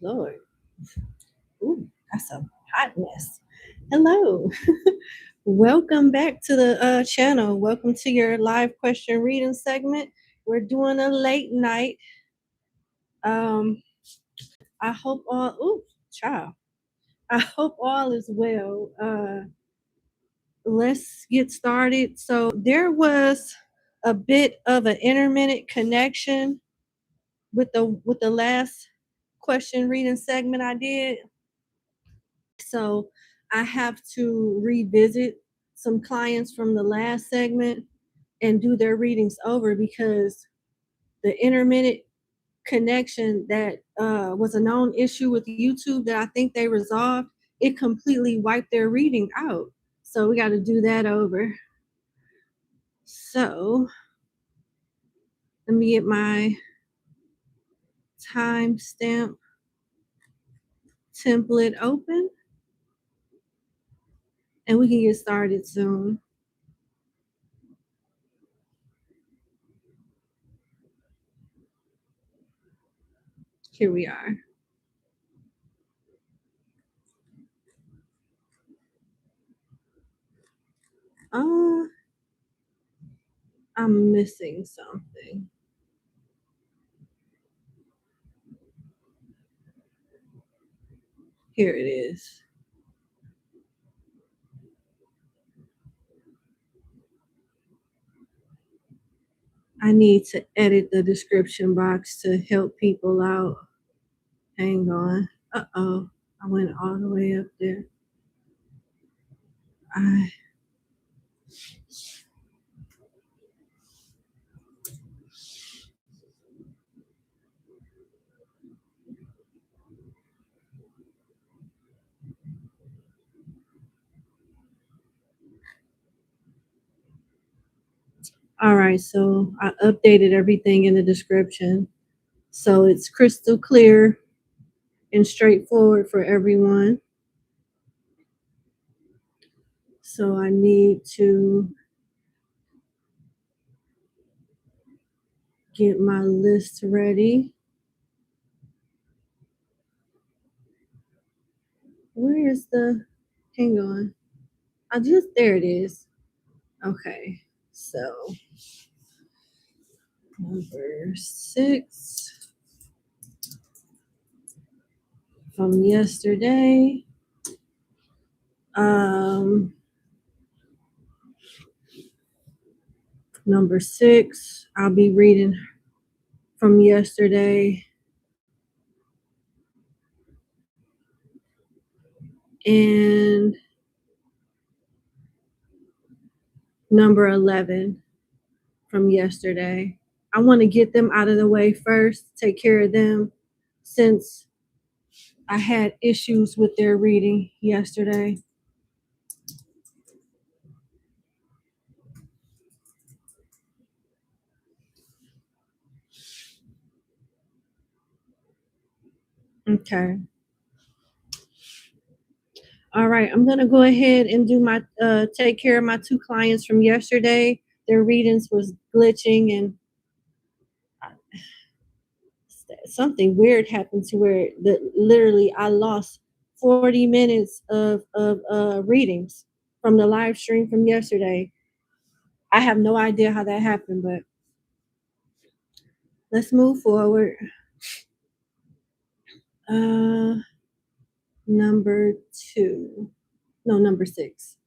Lord. Ooh, that's a hot mess. Hello. Welcome back to the channel. Welcome to your live question reading segment. We're doing a late night. I hope all, ooh, child. I hope all is well. Let's get started. So there was a bit of an intermittent connection with the last question reading segment I did. So I have to revisit some clients from the last segment and do their readings over because the intermittent connection that was a known issue with YouTube that I think they resolved, it completely wiped their reading out. So we got to do that over. So let me get my timestamp template open and we can get started soon. Here we are. I'm missing something. Here it is. I need to edit the description box to help people out. Hang on. Uh-oh. I went all the way up there. All right, so I updated everything in the description. So it's crystal clear and straightforward for everyone. So I need to get my list ready. Where is the, hang on. There it is. Okay, so number 6 from yesterday. Number 6, I'll be reading from yesterday. And number 11 from yesterday. I want to get them out of the way first, take care of them, since I had issues with their reading yesterday. Okay. All right, I'm gonna go ahead and do my take care of my 2 clients from yesterday. Their readings was glitching and something weird happened to where literally I lost 40 minutes of readings from the live stream from yesterday. I have no idea how that happened, but let's move forward. Number 2. No, number 6.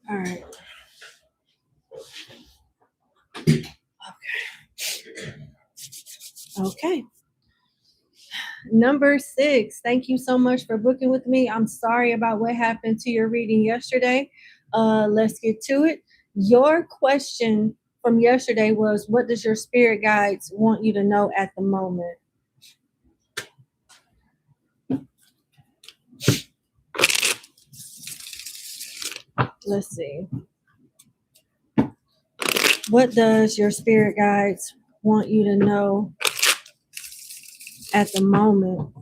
All right. Okay. Number 6. Thank you so much for booking with me. I'm sorry about what happened to your reading yesterday. Let's get to it. Your question from yesterday was, what does your spirit guides want you to know at the moment? Let's see. What does your spirit guides want you to know at the moment?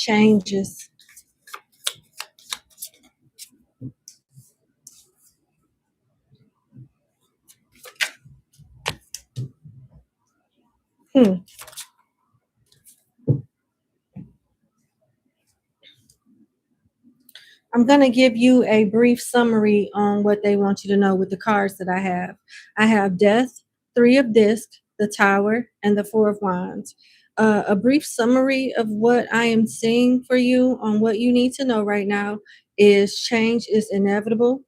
changes. Hmm. I'm going to give you a brief summary on what they want you to know with the cards that I have. I have Death, Three of Discs, the Tower, and the Four of Wands. A brief summary of what I am seeing for you on what you need to know right now is change is inevitable.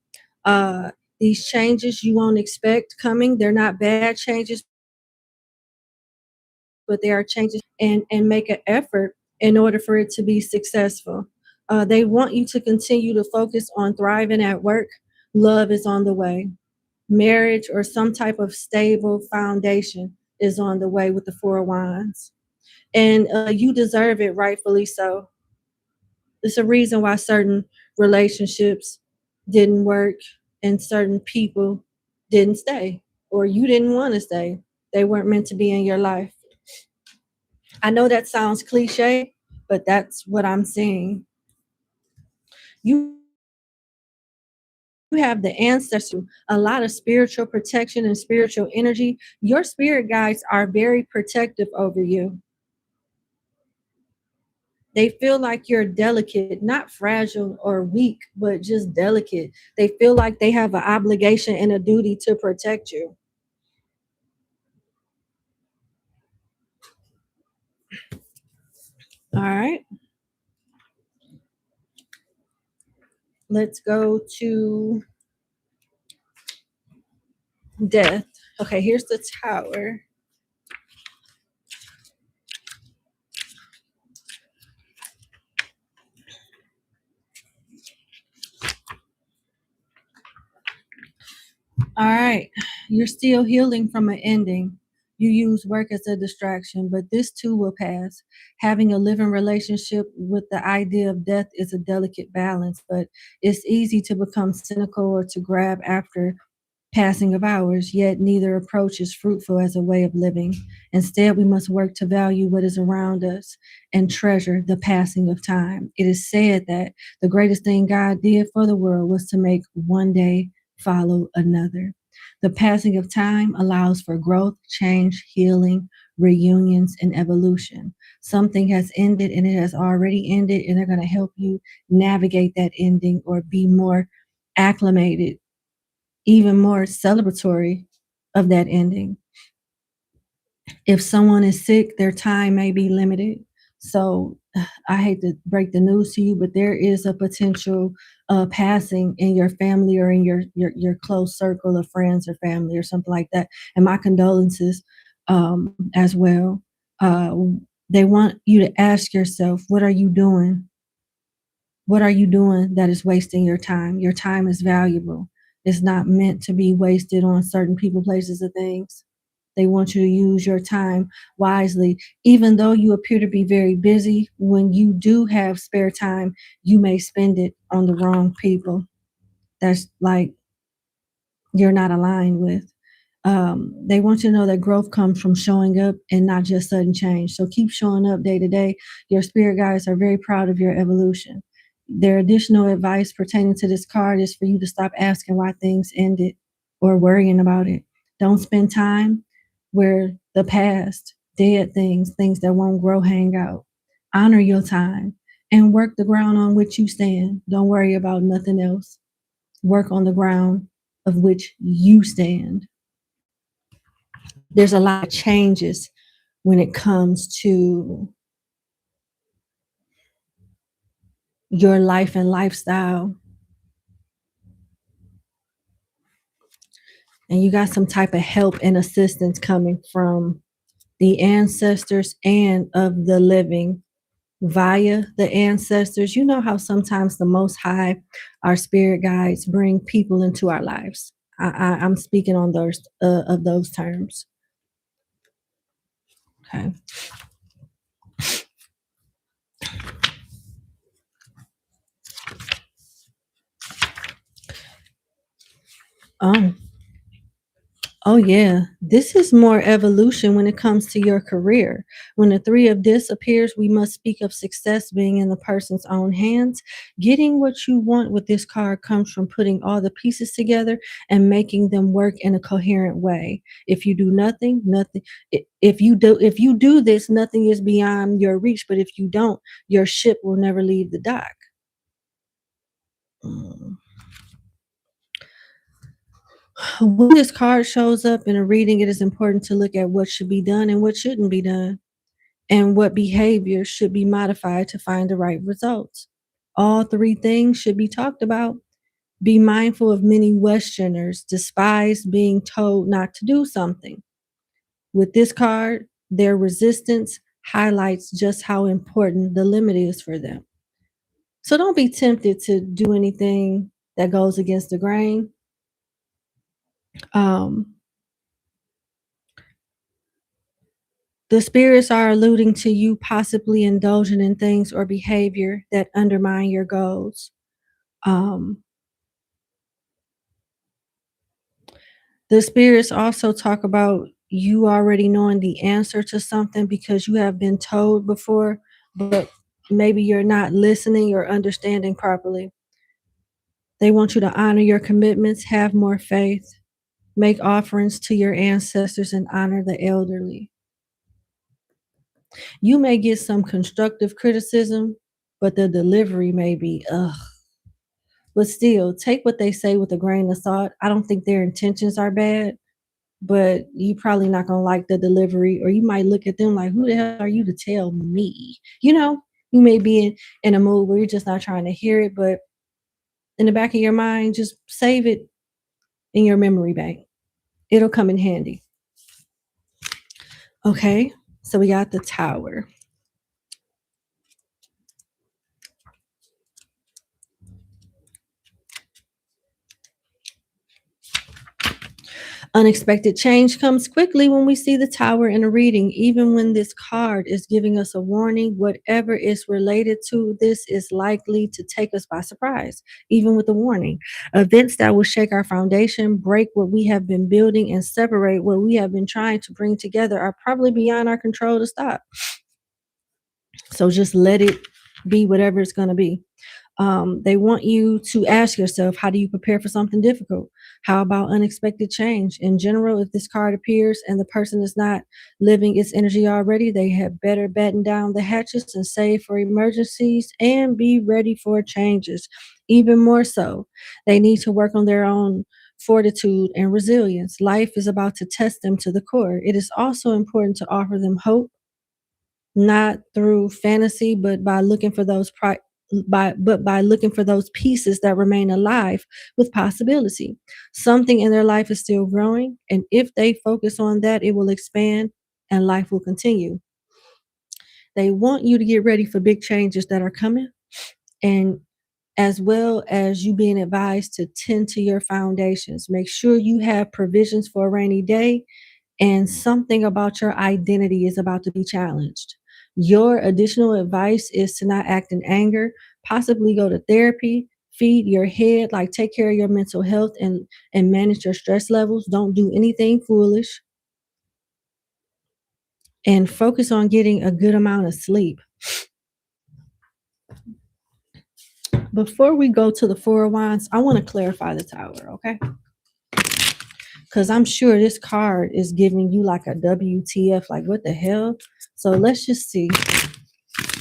Uh, these changes you won't expect coming. They're not bad changes, but they are changes and make an effort in order for it to be successful. They want you to continue to focus on thriving at work. Love is on the way. Marriage or some type of stable foundation is on the way with the Four of Wands. And you deserve it, rightfully so. It's a reason why certain relationships didn't work and certain people didn't stay, or you didn't want to stay. They weren't meant to be in your life. I know that sounds cliche, but that's what I'm seeing. You have the ancestors, a lot of spiritual protection and spiritual energy. Your spirit guides are very protective over you. They feel like you're delicate, not fragile or weak, but just delicate. They feel like they have an obligation and a duty to protect you. All right. Let's go to Death. Okay, here's the Tower. All right. You're still healing from an ending. You use work as a distraction, but this too will pass. Having a living relationship with the idea of death is a delicate balance, but it's easy to become cynical or to grab after passing of hours, yet neither approach is fruitful as a way of living. Instead, we must work to value what is around us and treasure the passing of time. It is said that the greatest thing God did for the world was to make one day follow another. The passing of time allows for growth, change, healing, reunions, and evolution. Something has ended and it has already ended, and they're going to help you navigate that ending or be more acclimated, even more celebratory of that ending. If someone is sick, their time may be limited. So I hate to break the news to you, but there is a potential passing in your family or in your close circle of friends or family or something like that. And my condolences as well. Uh, they want you to ask yourself, what are you doing? What are you doing that is wasting your time? Your time is valuable. It's not meant to be wasted on certain people, places, or things. They want you to use your time wisely. Even though you appear to be very busy, when you do have spare time, you may spend it on the wrong people. That's like you're not aligned with. They want you to know that growth comes from showing up and not just sudden change. So keep showing up day to day. Your spirit guides are very proud of your evolution. Their additional advice pertaining to this card is for you to stop asking why things ended or worrying about it. Don't spend time where the past, dead things, things that won't grow, hang out. Honor your time and work the ground on which you stand. Don't worry about nothing else. Work on the ground of which you stand. There's a lot of changes when it comes to your life and lifestyle. And you got some type of help and assistance coming from the ancestors and of the living via the ancestors. You know how sometimes the Most High, our spirit guides, bring people into our lives. I'm speaking on those of those terms. Okay. Oh, Oh, yeah. This is more evolution when it comes to your career. When the three of this appears, we must speak of success being in the person's own hands. Getting what you want with this card comes from putting all the pieces together and making them work in a coherent way. If you do nothing, nothing. If you do this, nothing is beyond your reach. But if you don't, your ship will never leave the dock. Mm. When this card shows up in a reading, it is important to look at what should be done and what shouldn't be done, and what behavior should be modified to find the right results. All three things should be talked about. Be mindful of many Westerners despise being told not to do something. With this card, their resistance highlights just how important the limit is for them. So don't be tempted to do anything that goes against the grain. Um, The spirits are alluding to you possibly indulging in things or behavior that undermine your goals. Um, the spirits also talk about you already knowing the answer to something because you have been told before, but maybe you're not listening or understanding properly. They want you to honor your commitments, have more faith, make offerings to your ancestors, and honor the elderly. You may get some constructive criticism, but the delivery may be, ugh. But still, take what they say with a grain of salt. I don't think their intentions are bad, but you probably not gonna like the delivery, or you might look at them like, who the hell are you to tell me? You may be in a mood where you're just not trying to hear it, but in the back of your mind, just save it in your memory bank. It'll come in handy. Okay, so we got the Tower. Unexpected change comes quickly when we see the Tower in a reading. Even when this card is giving us a warning, whatever is related to this is likely to take us by surprise, even with the warning. Events that will shake our foundation, break what we have been building, and separate what we have been trying to bring together are probably beyond our control to stop. So just let it be whatever it's going to be. They want you to ask yourself, how do you prepare for something difficult? How about unexpected change? In general, if this card appears and the person is not living its energy already, they had better batten down the hatches and save for emergencies and be ready for changes. Even more so, they need to work on their own fortitude and resilience. Life is about to test them to the core. It is also important to offer them hope, not through fantasy, but by looking for those by looking for those pieces that remain alive with possibility. Something in their life is still growing, and if they focus on that, it will expand and life will continue. They want you to get ready for big changes that are coming, and as well as you being advised to tend to your foundations. Make sure you have provisions for a rainy day, and something about your identity is about to be challenged. Your additional advice is to not act in anger, possibly go to therapy, feed your head, like take care of your mental health and manage your stress levels. Don't do anything foolish, and focus on getting a good amount of sleep. Before we go to the Four of Wands, I want to clarify the Tower, okay? Because I'm sure this card is giving you like a WTF, like what the hell? So let's just see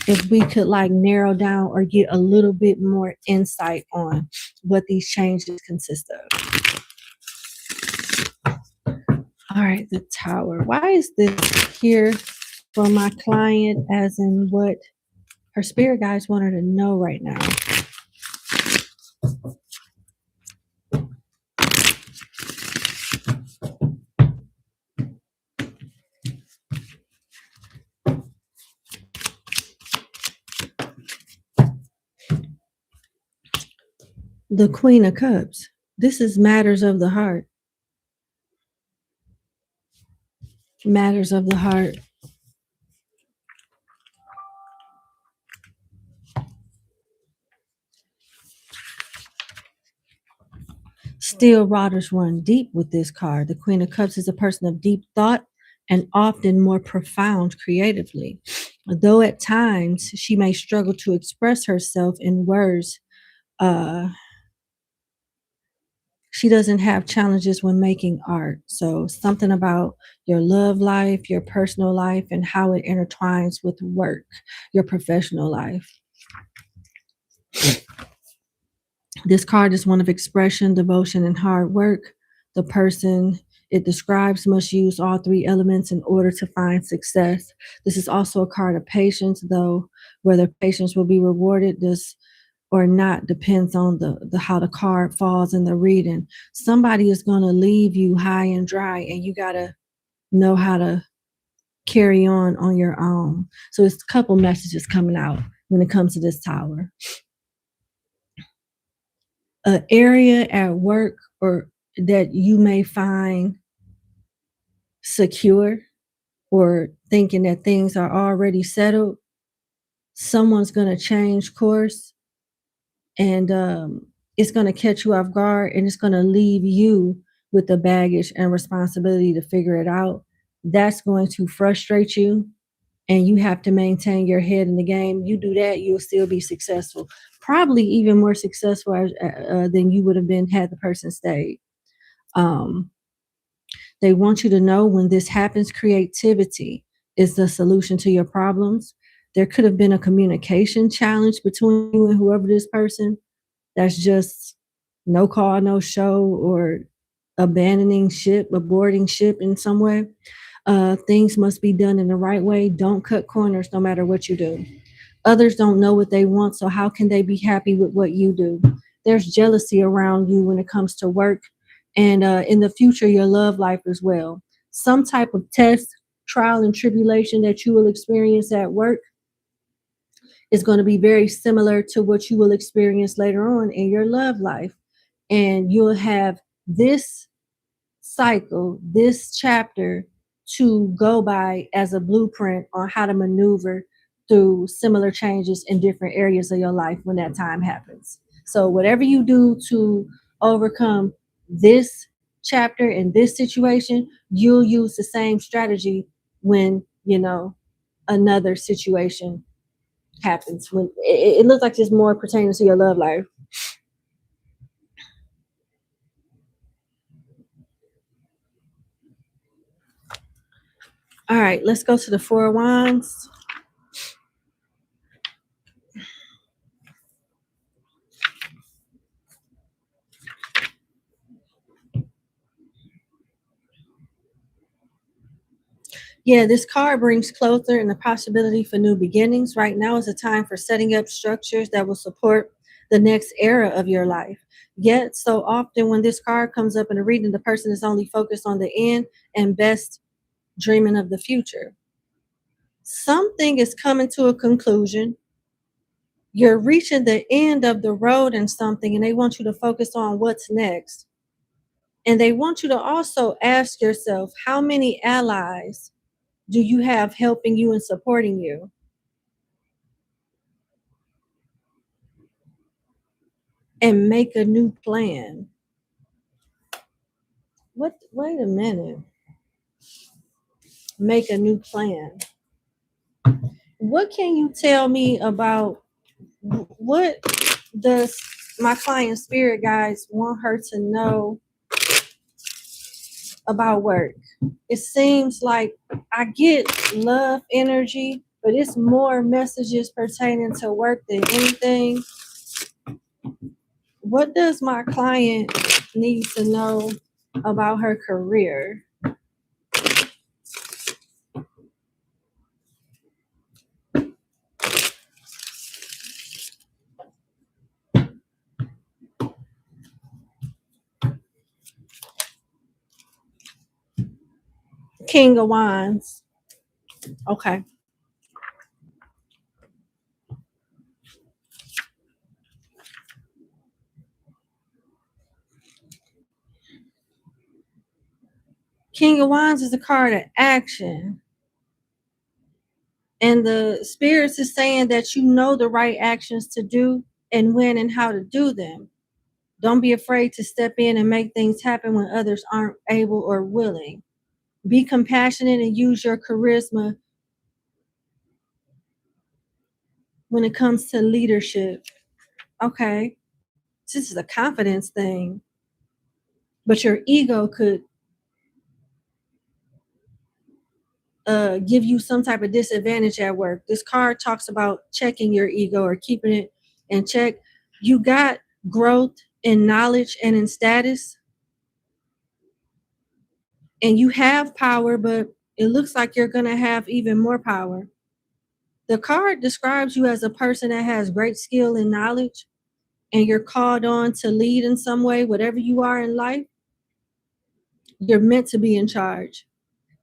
if we could like narrow down or get a little bit more insight on what these changes consist of. All right, the Tower. Why is this here for my client, as in what her spirit guides want her to know right now? The Queen of Cups. This is matters of the heart. Matters of the heart. Still, waters run deep with this card. The Queen of Cups is a person of deep thought and often more profound creatively. Though at times she may struggle to express herself in words, uh, she doesn't have challenges when making art. So, something about your love life, your personal life, and how it intertwines with work, your professional life. This card is one of expression, devotion, and hard work. The person it describes must use all three elements in order to find success. This is also a card of patience, though whether patience will be rewarded this or not depends on the how the card falls in the reading. Somebody is going to leave you high and dry, and you got to know how to carry on your own. So it's a couple messages coming out when it comes to this tower. An area at work or that you may find secure or thinking that things are already settled, someone's going to change course, and it's going to catch you off guard, and it's going to leave you with the baggage and responsibility to figure it out. That's going to frustrate you, and you have to maintain your head in the game. You do that, you'll still be successful, probably even more successful than you would have been had the person stayed. They want you to know when this happens, creativity is the solution to your problems. There could have been a communication challenge between you and whoever this person that's just no call, no show, or abandoning ship, aborting ship in some way. Things must be done in the right way. Don't cut corners no matter what you do. Others don't know what they want, so how can they be happy with what you do? There's jealousy around you when it comes to work, and in the future, your love life as well. Some type of test, trial, and tribulation that you will experience at work is going to be very similar to what you will experience later on in your love life. And you'll have this cycle, this chapter to go by as a blueprint on how to maneuver through similar changes in different areas of your life when that time happens. So, whatever you do to overcome this chapter in this situation, you'll use the same strategy when, another situation happens. When it looks like it's more pertaining to your love life. All right, let's go to the Four of Wands. Yeah, this card brings closure and the possibility for new beginnings. Right now is a time for setting up structures that will support the next era of your life. Yet, so often when this card comes up in a reading, the person is only focused on the end and best dreaming of the future. Something is coming to a conclusion. You're reaching the end of the road in something, and they want you to focus on what's next. And they want you to also ask yourself, how many allies do you have helping you and supporting you? And make a new plan. What? Wait a minute. Make a new plan. What can you tell me about what does my client spirit guides want her to know about work? It seems like I get love energy, but it's more messages pertaining to work than anything. What does my client need to know about her career? King of Wands. Okay. King of Wands is a card of action. And the spirits is saying that you know the right actions to do and when and how to do them. Don't be afraid to step in and make things happen when others aren't able or willing. Be compassionate and use your charisma when it comes to leadership. Okay, this is a confidence thing, but your ego could give you some type of disadvantage at work. This card talks about checking your ego or keeping it in check. You got growth in knowledge and in status, and you have power, but it looks like you're going to have even more power. The card describes you as a person that has great skill and knowledge, and you're called on to lead in some way, whatever you are in life. You're meant to be in charge.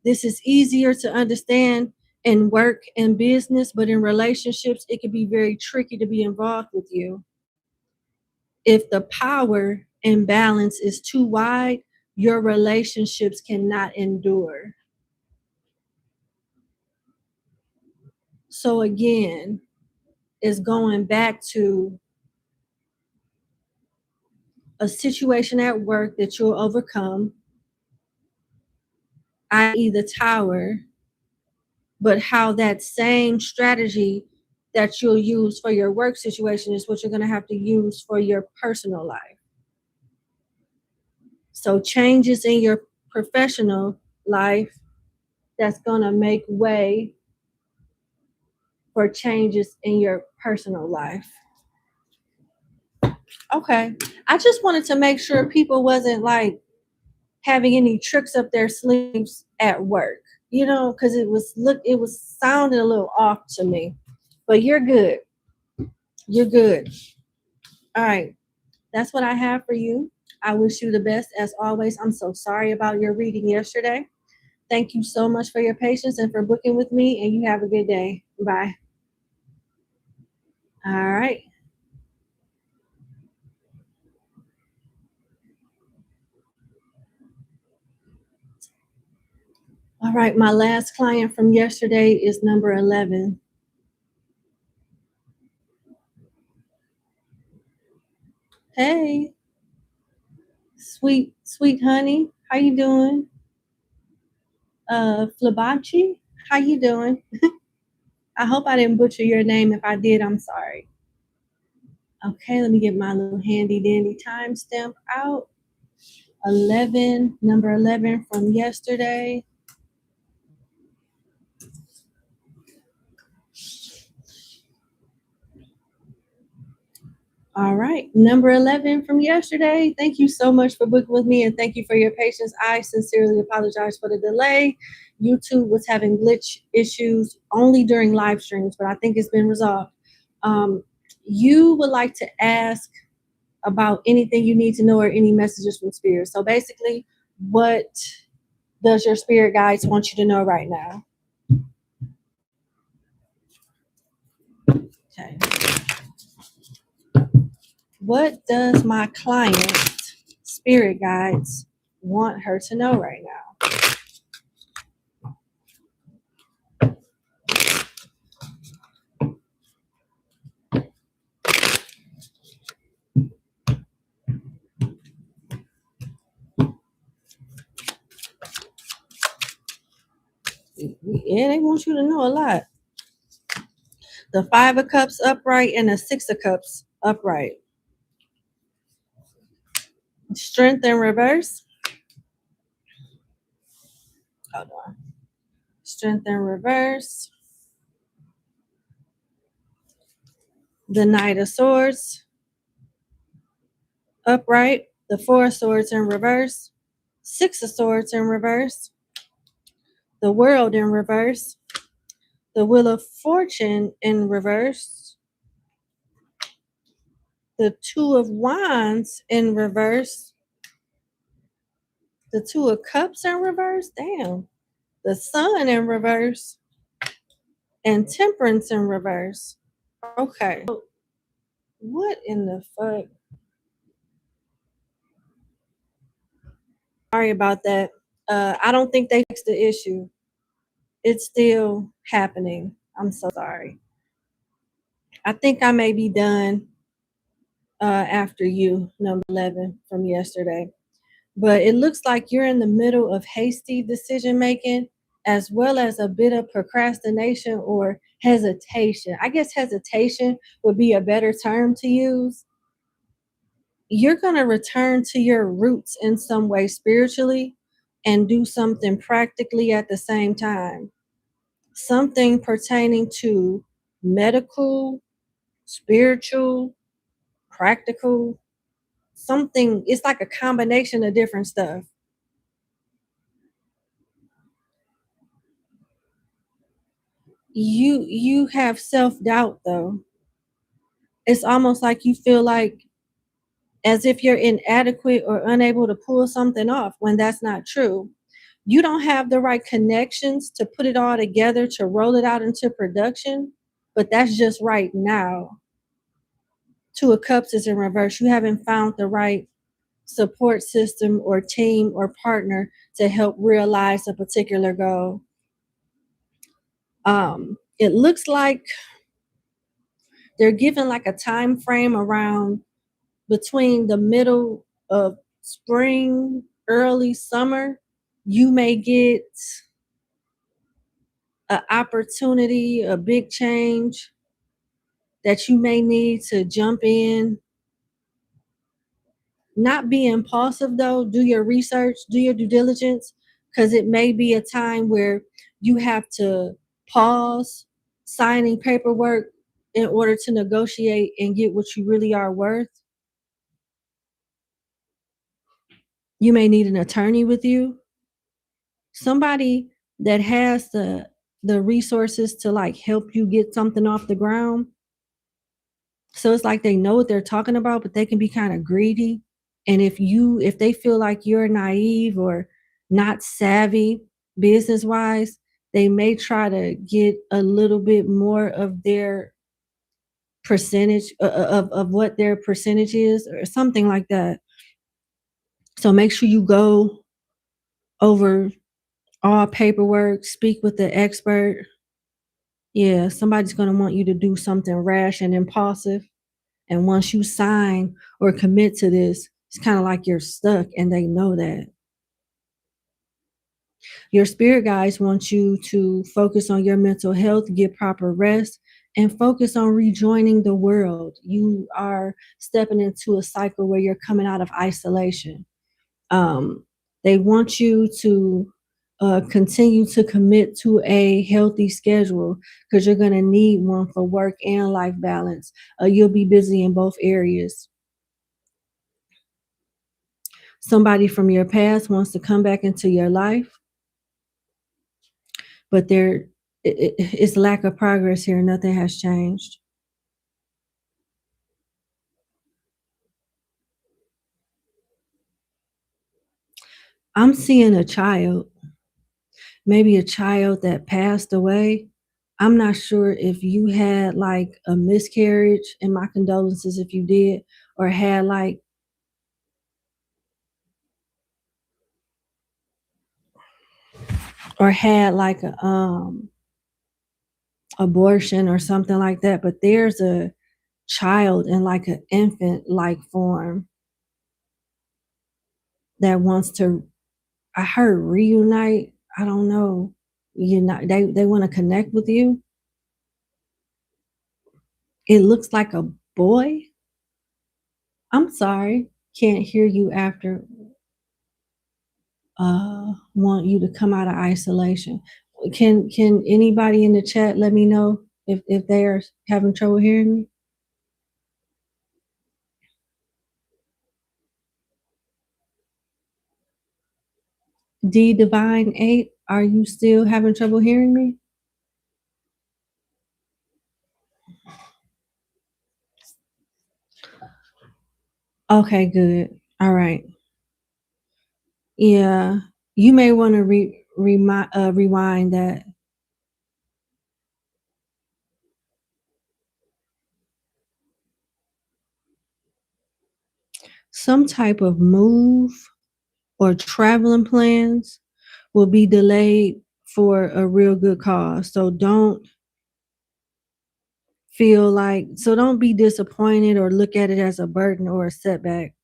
This is easier to understand in work and business, but in relationships, it can be very tricky to be involved with you. If the power imbalance is too wide, your relationships cannot endure. So again, it's going back to a situation at work that you'll overcome, i.e., the tower, but how that same strategy that you'll use for your work situation is what you're going to have to use for your personal life. So, changes in your professional life that's going to make way for changes in your personal life. Okay. I just wanted to make sure people wasn't like having any tricks up their sleeves at work, because it was sounding a little off to me. But you're good. You're good. All right. That's what I have for you. I wish you the best as always. I'm so sorry about your reading yesterday. Thank you so much for your patience and for booking with me, and you have a good day. Bye. All right. All right. My last client from yesterday is number 11. Hey, sweet honey. How you doing? Flabanchi, how you doing? I hope I didn't butcher your name. If I did, I'm sorry. Okay, let me get my little handy dandy timestamp out. 11, number 11 from yesterday. All right, number 11 from yesterday. Thank you so much for booking with me, and thank you for your patience. I sincerely apologize for the delay. YouTube was having glitch issues only during live streams, but I think it's been resolved. You would like to ask about anything you need to know or any messages from spirit. So basically, what does your spirit guides want you to know right now? Okay. What does my client spirit guides want her to know right now? Yeah, they want you to know a lot. The 5 of Cups upright and the 6 of Cups upright. Strength in reverse. Hold on. Strength in reverse. The Knight of Swords upright. The 4 of Swords in reverse. 6 of Swords in reverse. The World in reverse. The Wheel of Fortune in reverse. The 2 of Wands in reverse. The 2 of Cups in reverse. Damn. The Sun in reverse. And Temperance in reverse. Okay. What in the fuck? Sorry about that. I don't think they fixed the issue. It's still happening. I'm so sorry. I think I may be done after you, number 11 from yesterday. But it looks like you're in the middle of hasty decision making as well as a bit of procrastination or hesitation. I guess hesitation would be a better term to use. You're going to return to your roots in some way spiritually and do something practically at the same time. Something pertaining to medical, spiritual, practical, something. It's like a combination of different stuff. You have self-doubt though. It's almost like you feel like as if you're inadequate or unable to pull something off when that's not true. You don't have the right connections to put it all together to roll it out into production, but that's just right now. Two of Cups is in reverse. You haven't found the right support system or team or partner to help realize a particular goal. It looks like they're given like a time frame around between the middle of spring, early summer. You may get an opportunity, a big change that you may need to jump in. Not be impulsive though. Do your research, do your due diligence, because it may be a time where you have to pause signing paperwork in order to negotiate and get what you really are worth. You may need an attorney with you, somebody that has the resources to like help you get something off the ground. So it's like they know what they're talking about, but they can be kind of greedy. And if they feel like you're naive or not savvy business wise, they may try to get a little bit more of their percentage of what their percentage is or something like that. So make sure you go over all paperwork, speak with the expert. Yeah, somebody's going to want you to do something rash and impulsive. And once you sign or commit to this, it's kind of like you're stuck and they know that. Your spirit guides want you to focus on your mental health, get proper rest, and focus on rejoining the world. You are stepping into a cycle where you're coming out of isolation. They want you to continue to commit to a healthy schedule because you're going to need one for work and life balance. You'll be busy in both areas. Somebody from your past wants to come back into your life, but it's lack of progress here. Nothing has changed. I'm seeing a child, maybe a child that passed away. I'm not sure if you had like a miscarriage, and my condolences if you did, or had like a abortion or something like that, but there's a child in like an infant like form that wants to, I heard reunite, I don't know, they want to connect with you. It looks like a boy. I'm sorry, can't hear you after want you to come out of isolation. Can anybody in the chat let me know if they are having trouble hearing me? D Divine 8, are you still having trouble hearing me? Okay, good. All right. Yeah, you may want to rewind that. Some type of move or traveling plans will be delayed for a real good cause. So don't feel like, so don't be disappointed or look at it as a burden or a setback.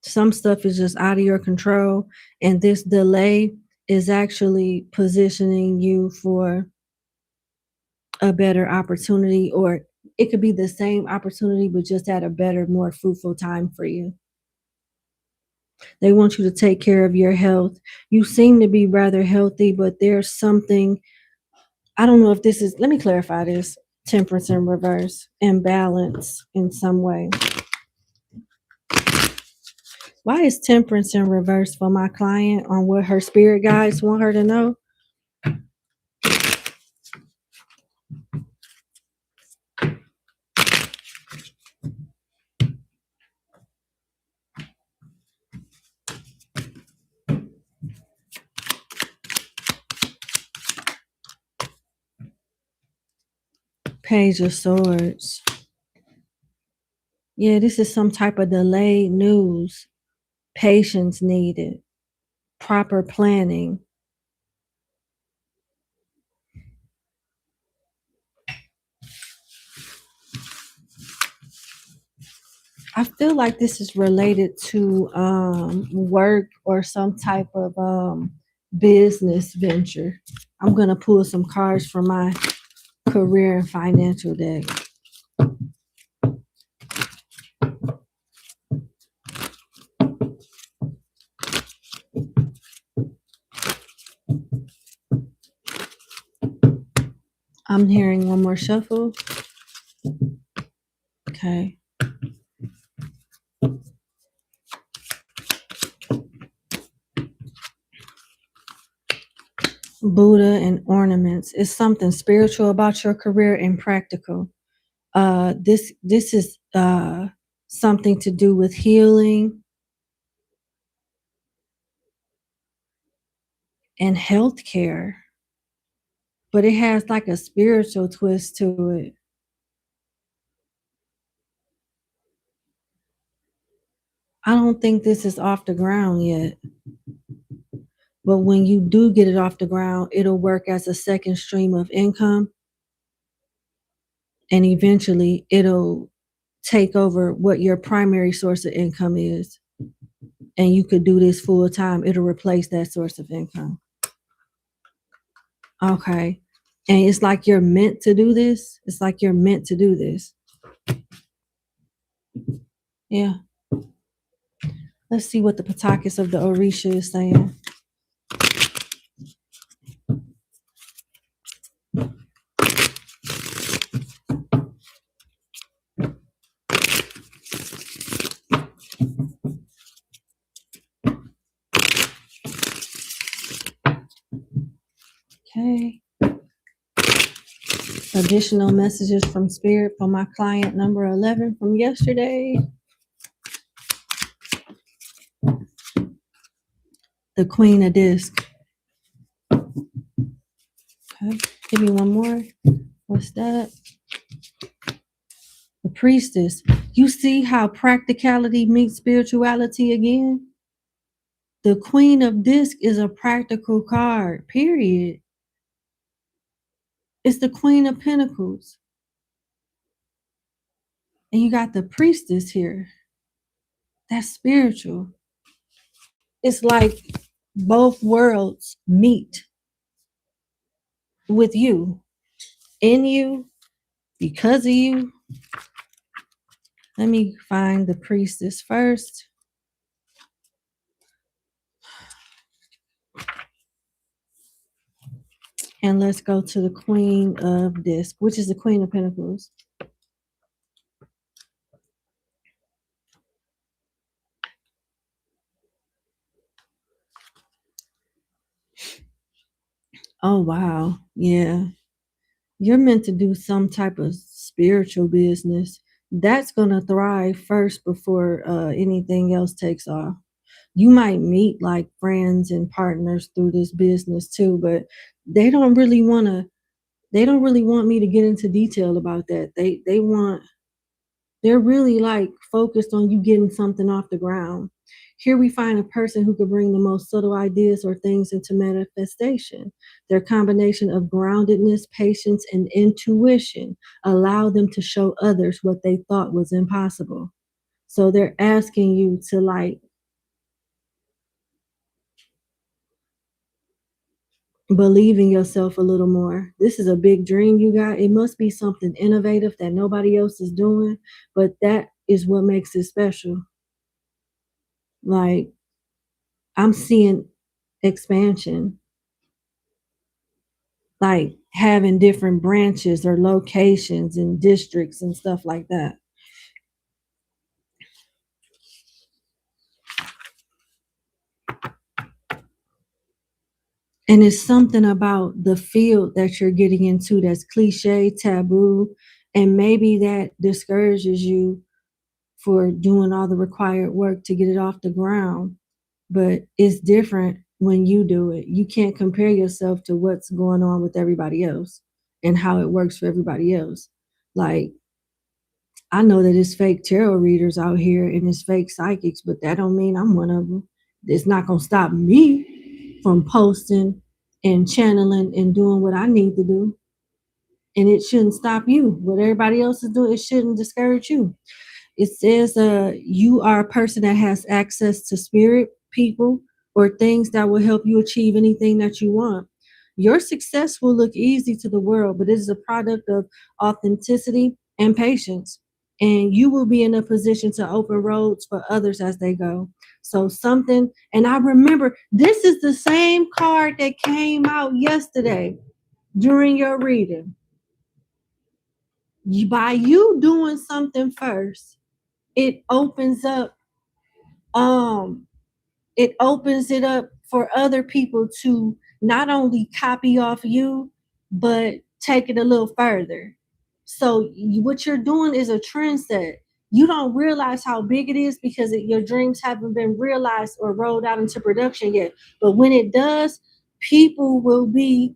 Some stuff is just out of your control, and this delay is actually positioning you for a better opportunity, or it could be the same opportunity but just at a better, more fruitful time for you. They want you to take care of your health. You seem to be rather healthy, but there's something, I don't know if this is, let me clarify this. Temperance in reverse, imbalance in some way. Why is temperance in reverse for my client on what her spirit guides want her to know? Page of Swords. Yeah, this is some type of delayed news. Patience needed. Proper planning. I feel like this is related to work or some type of business venture. I'm going to pull some cards from my career and financial deck. I'm hearing one more shuffle. Okay. Buddha and ornaments. It's something spiritual about your career and practical. This is something to do with healing and healthcare, but it has like a spiritual twist to it. I don't think this is off the ground yet, but when you do get it off the ground, it'll work as a second stream of income, and eventually it'll take over what your primary source of income is, and you could do this full time. It'll replace that source of income. Okay. And it's like you're meant to do this. It's like you're meant to do this. Yeah. Let's see what the Patakis of the Orisha is saying. Okay. Additional messages from Spirit for my client number 11 from yesterday. The Queen of Disc. Okay. Give me one more. What's that? The Priestess. You see how practicality meets spirituality again? The Queen of Disc is a practical card, period. It's the Queen of Pentacles. And you got the Priestess here. That's spiritual. It's like both worlds meet with you, in you, because of you. Let me find the Priestess first. And let's go to the Queen of Disc, which is the Queen of Pentacles. Oh, wow. Yeah. You're meant to do some type of spiritual business. That's going to thrive first before anything else takes off. You might meet like friends and partners through this business too, but they don't really want me to get into detail about that. They're really like focused on you getting something off the ground. Here we find a person who could bring the most subtle ideas or things into manifestation. Their combination of groundedness, patience, and intuition allow them to show others what they thought was impossible. So they're asking you to like believe in yourself a little more. This is a big dream you got. It must be something innovative that nobody else is doing, but that is what makes it special. Like, I'm seeing expansion, like having different branches or locations and districts and stuff like that. And it's something about the field that you're getting into that's cliche, taboo, and maybe that discourages you for doing all the required work to get it off the ground. But it's different when you do it. You can't compare yourself to what's going on with everybody else and how it works for everybody else. Like, I know that it's fake tarot readers out here and it's fake psychics, but that don't mean I'm one of them. It's not going to stop me from posting and channeling and doing what I need to do. And it shouldn't stop you. What everybody else is doing, it shouldn't discourage you. It says you are a person that has access to spirit, people, or things that will help you achieve anything that you want. Your success will look easy to the world, but it is a product of authenticity and patience. And you will be in a position to open roads for others as they go. So something, and I remember this is the same card that came out yesterday during your reading. By you doing something first, it opens up um it opens it up for other people to not only copy off you but take it a little further. So what you're doing is a trend set. You don't realize how big it is because your dreams haven't been realized or rolled out into production yet, but when it does, people will be,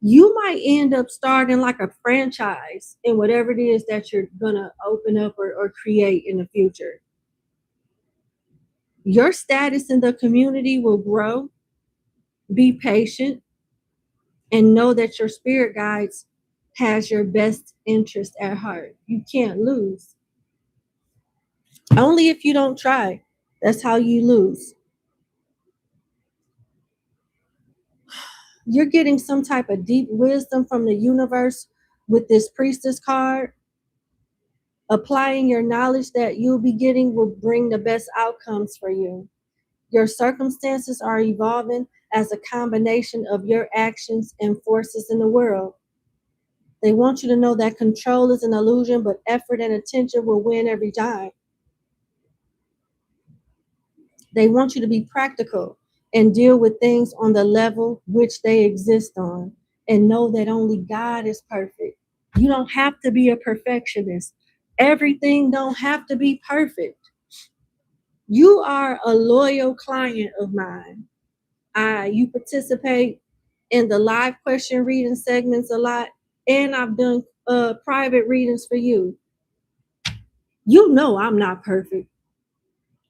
you might end up starting like a franchise in whatever it is that you're gonna open up or create in the future. Your status in the community will grow. Be patient and know that your spirit guides has your best interest at heart. You can't lose. Only if you don't try. That's how you lose. You're getting some type of deep wisdom from the universe with this priestess card. Applying your knowledge that you'll be getting will bring the best outcomes for you. Your circumstances are evolving as a combination of your actions and forces in the world. They want you to know that control is an illusion, but effort and attention will win every time. They want you to be practical and deal with things on the level which they exist on, and know that only God is perfect. You don't have to be a perfectionist. Everything don't have to be perfect. You are a loyal client of mine. You participate in the live question reading segments a lot, and I've done private readings for you. You know I'm not perfect.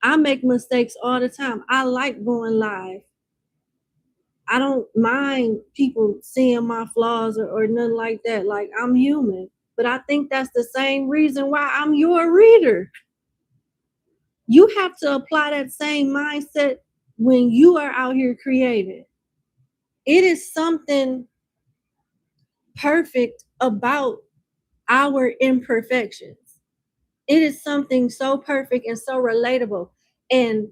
I make mistakes all the time. I like going live. I don't mind people seeing my flaws or nothing like that. Like, I'm human. But I think that's the same reason why I'm your reader. You have to apply that same mindset when you are out here creating. It is something perfect about our imperfections. It is something so perfect and so relatable and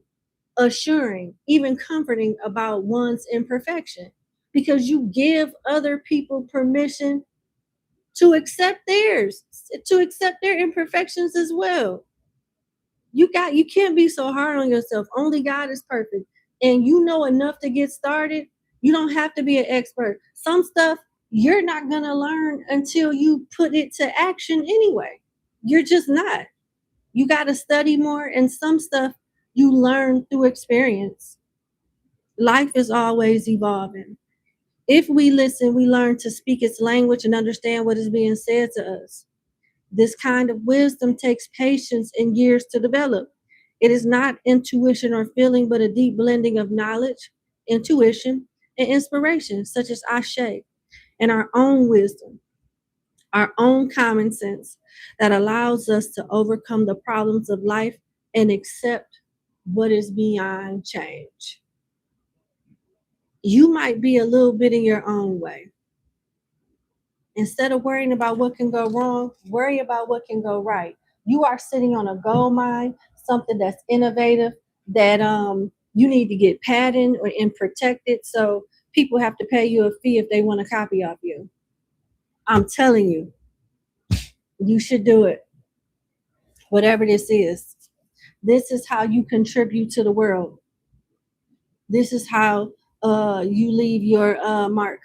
assuring, even comforting about one's imperfection, because you give other people permission to accept theirs, to accept their imperfections as well. You can't be so hard on yourself. Only God is perfect. And you know enough to get started. You don't have to be an expert. Some stuff you're not going to learn until you put it to action anyway. You're just not. You got to study more, and some stuff you learn through experience. Life is always evolving. If we listen, we learn to speak its language and understand what is being said to us. This kind of wisdom takes patience and years to develop. It is not intuition or feeling, but a deep blending of knowledge, intuition, and inspiration, such as Ashe, and our own wisdom, our own common sense that allows us to overcome the problems of life and accept what is beyond change. You might be a little bit in your own way. Instead of worrying about what can go wrong, worry about what can go right. You are sitting on a gold mine, something that's innovative, that you need to get patented and protected. So people have to pay you a fee if they want a copy of you. I'm telling you, you should do it. Whatever this is. This is how you contribute to the world. This is how you leave your mark.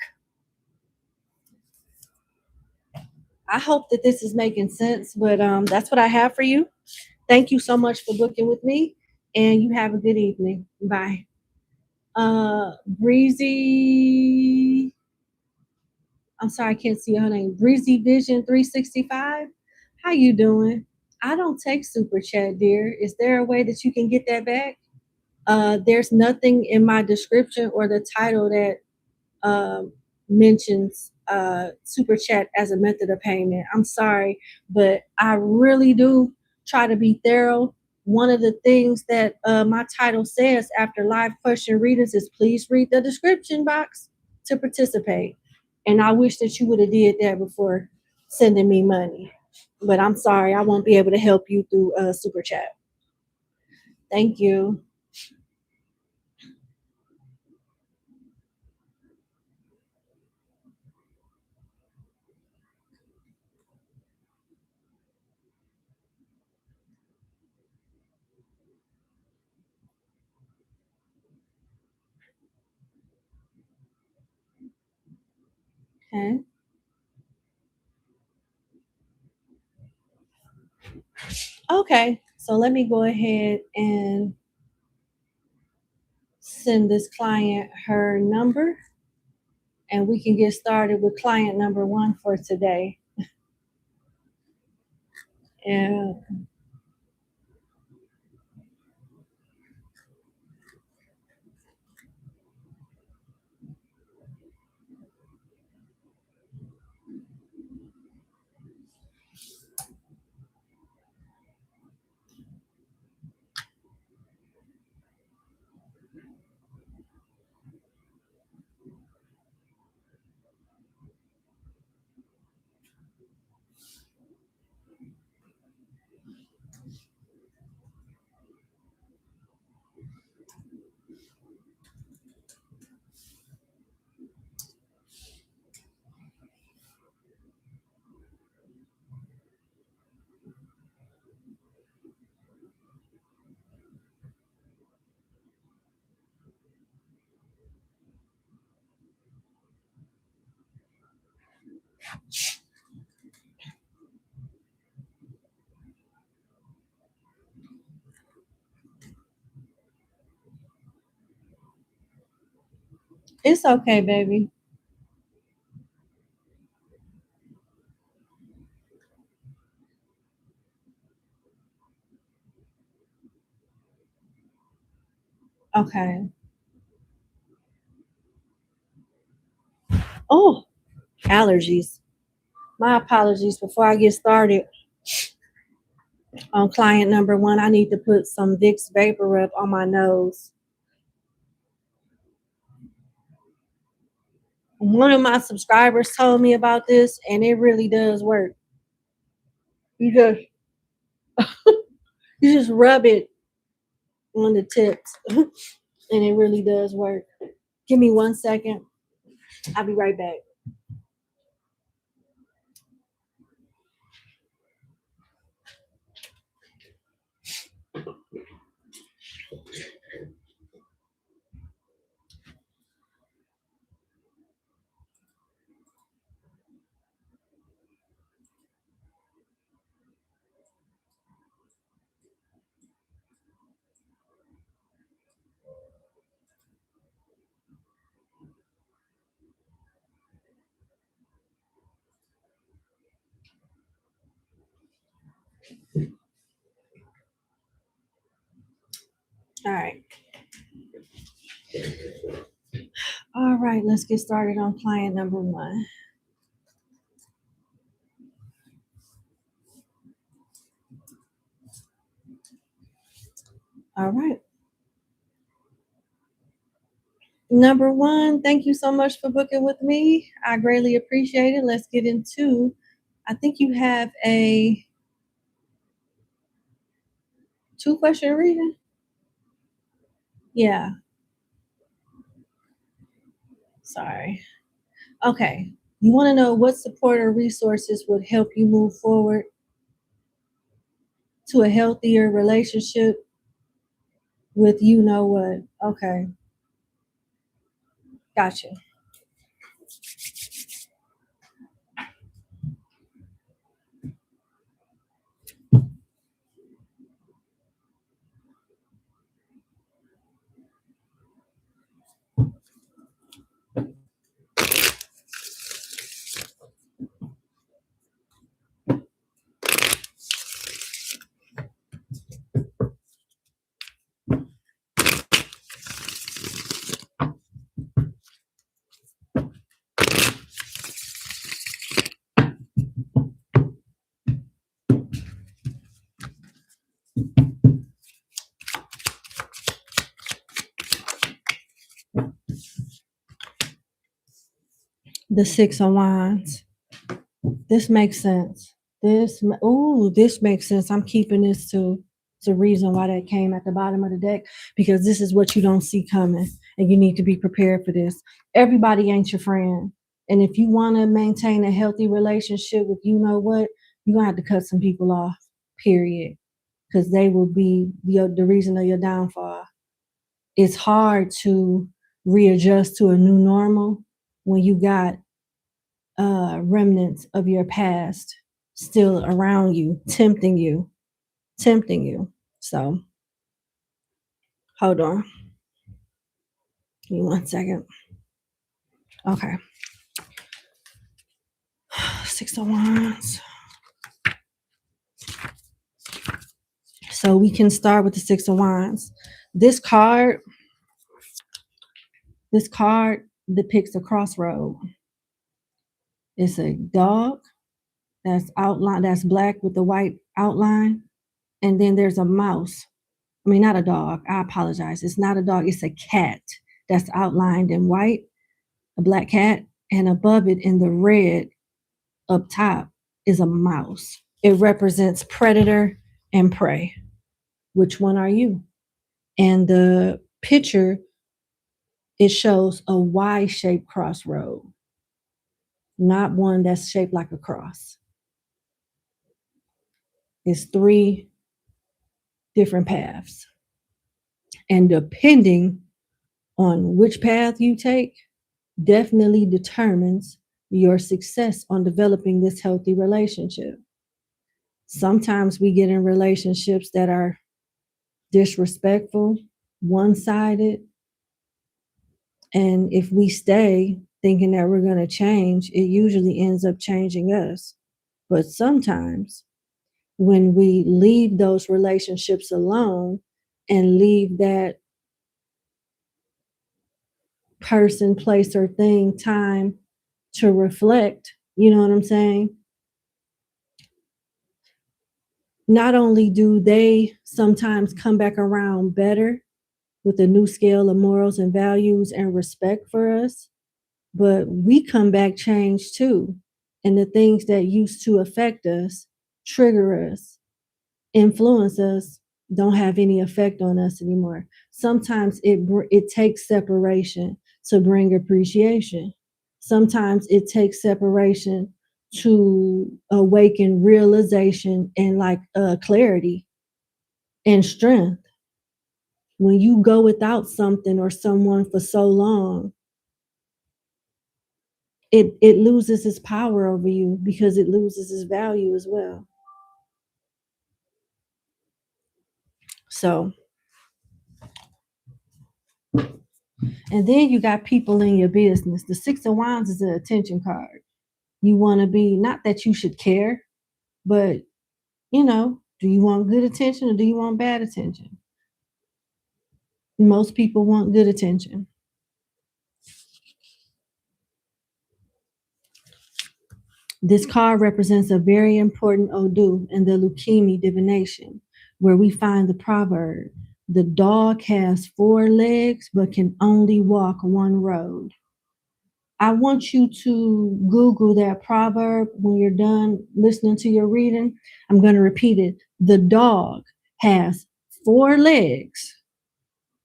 I hope that this is making sense, but that's what I have for you. Thank you so much for booking with me, and you have a good evening. Bye. Breezy, I'm sorry, I can't see her name. Breezy Vision 365. How you doing? I don't take super chat, dear. Is there a way that you can get that back? There's nothing in my description or the title that um, mentions super chat as a method of payment. I'm sorry, but I really do try to be thorough. One of the things that my title says after live question readings is please read the description box to participate. And I wish that you would have did that before sending me money. But I'm sorry, I won't be able to help you through super chat. Thank you. Okay. Okay. So let me go ahead and send this client her number and we can get started with client number one for today. And it's okay, baby. Okay. Oh, allergies. My apologies. Before I get started on client number one, I need to put some Vicks Vapor Rub on my nose. One of my subscribers told me about this, and it really does work. You just you just rub it on the tips, and it really does work. Give me 1 second. I'll be right back. right, let's get started on client number 1. All right. Number 1, thank you so much for booking with me. I greatly appreciate it. Let's get into, I think you have a 2-question reading. Yeah, sorry. Okay. You want to know what support or resources would help you move forward to a healthier relationship with you know what? Okay. Gotcha. The 6 of Wands. This makes sense. This makes sense. I'm keeping this too. It's a reason why that came at the bottom of the deck, because this is what you don't see coming, and you need to be prepared for this. Everybody ain't your friend. And if you want to maintain a healthy relationship with you know what, you're going to have to cut some people off, period, because they will be the reason of your downfall. It's hard to readjust to a new normal when you got remnants of your past still around you, tempting you. So, hold on. Give me 1 second. Okay. 6 of Wands. So we can start with the 6 of Wands. This card depicts a crossroad. It's a dog that's black with the white outline. And then there's a mouse. I mean, not a dog. I apologize. It's not a dog. It's a cat that's outlined in white, a black cat. And above it in the red up top is a mouse. It represents predator and prey. Which one are you? And the picture, it shows a Y-shaped crossroad, not one that's shaped like a cross. It's 3 different paths. And depending on which path you take, definitely determines your success on developing this healthy relationship. Sometimes we get in relationships that are disrespectful, one-sided, and if we stay thinking that we're going to change, it usually ends up changing us. But sometimes when we leave those relationships alone and leave that person, place, or thing time to reflect, you know what I'm saying? Not only do they sometimes come back around better with a new scale of morals and values and respect for us, but we come back changed too. And the things that used to affect us, trigger us, influence us, don't have any effect on us anymore. Sometimes it takes separation to bring appreciation. Sometimes it takes separation to awaken realization and clarity and strength. When you go without something or someone for so long, it loses its power over you because it loses its value as well. So, and then you got people in your business. The 6 of Wands is an attention card. You want to be, not that you should care, but do you want good attention or do you want bad attention? Most people want good attention. This card represents a very important Odu in the leukemia divination, where we find the proverb, the dog has 4 legs but can only walk one road. I want you to Google that proverb when you're done listening to your reading. I'm going to repeat it. The dog has 4 legs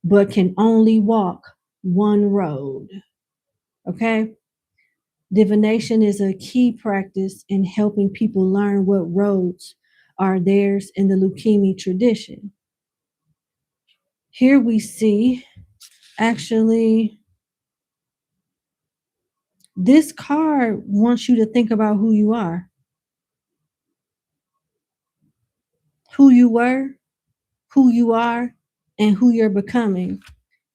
but can only walk one road. Okay? Divination is a key practice in helping people learn what roads are theirs in the leukemia tradition. Here we see, actually, this card wants you to think about who you are, who you were, who you are, and who you're becoming.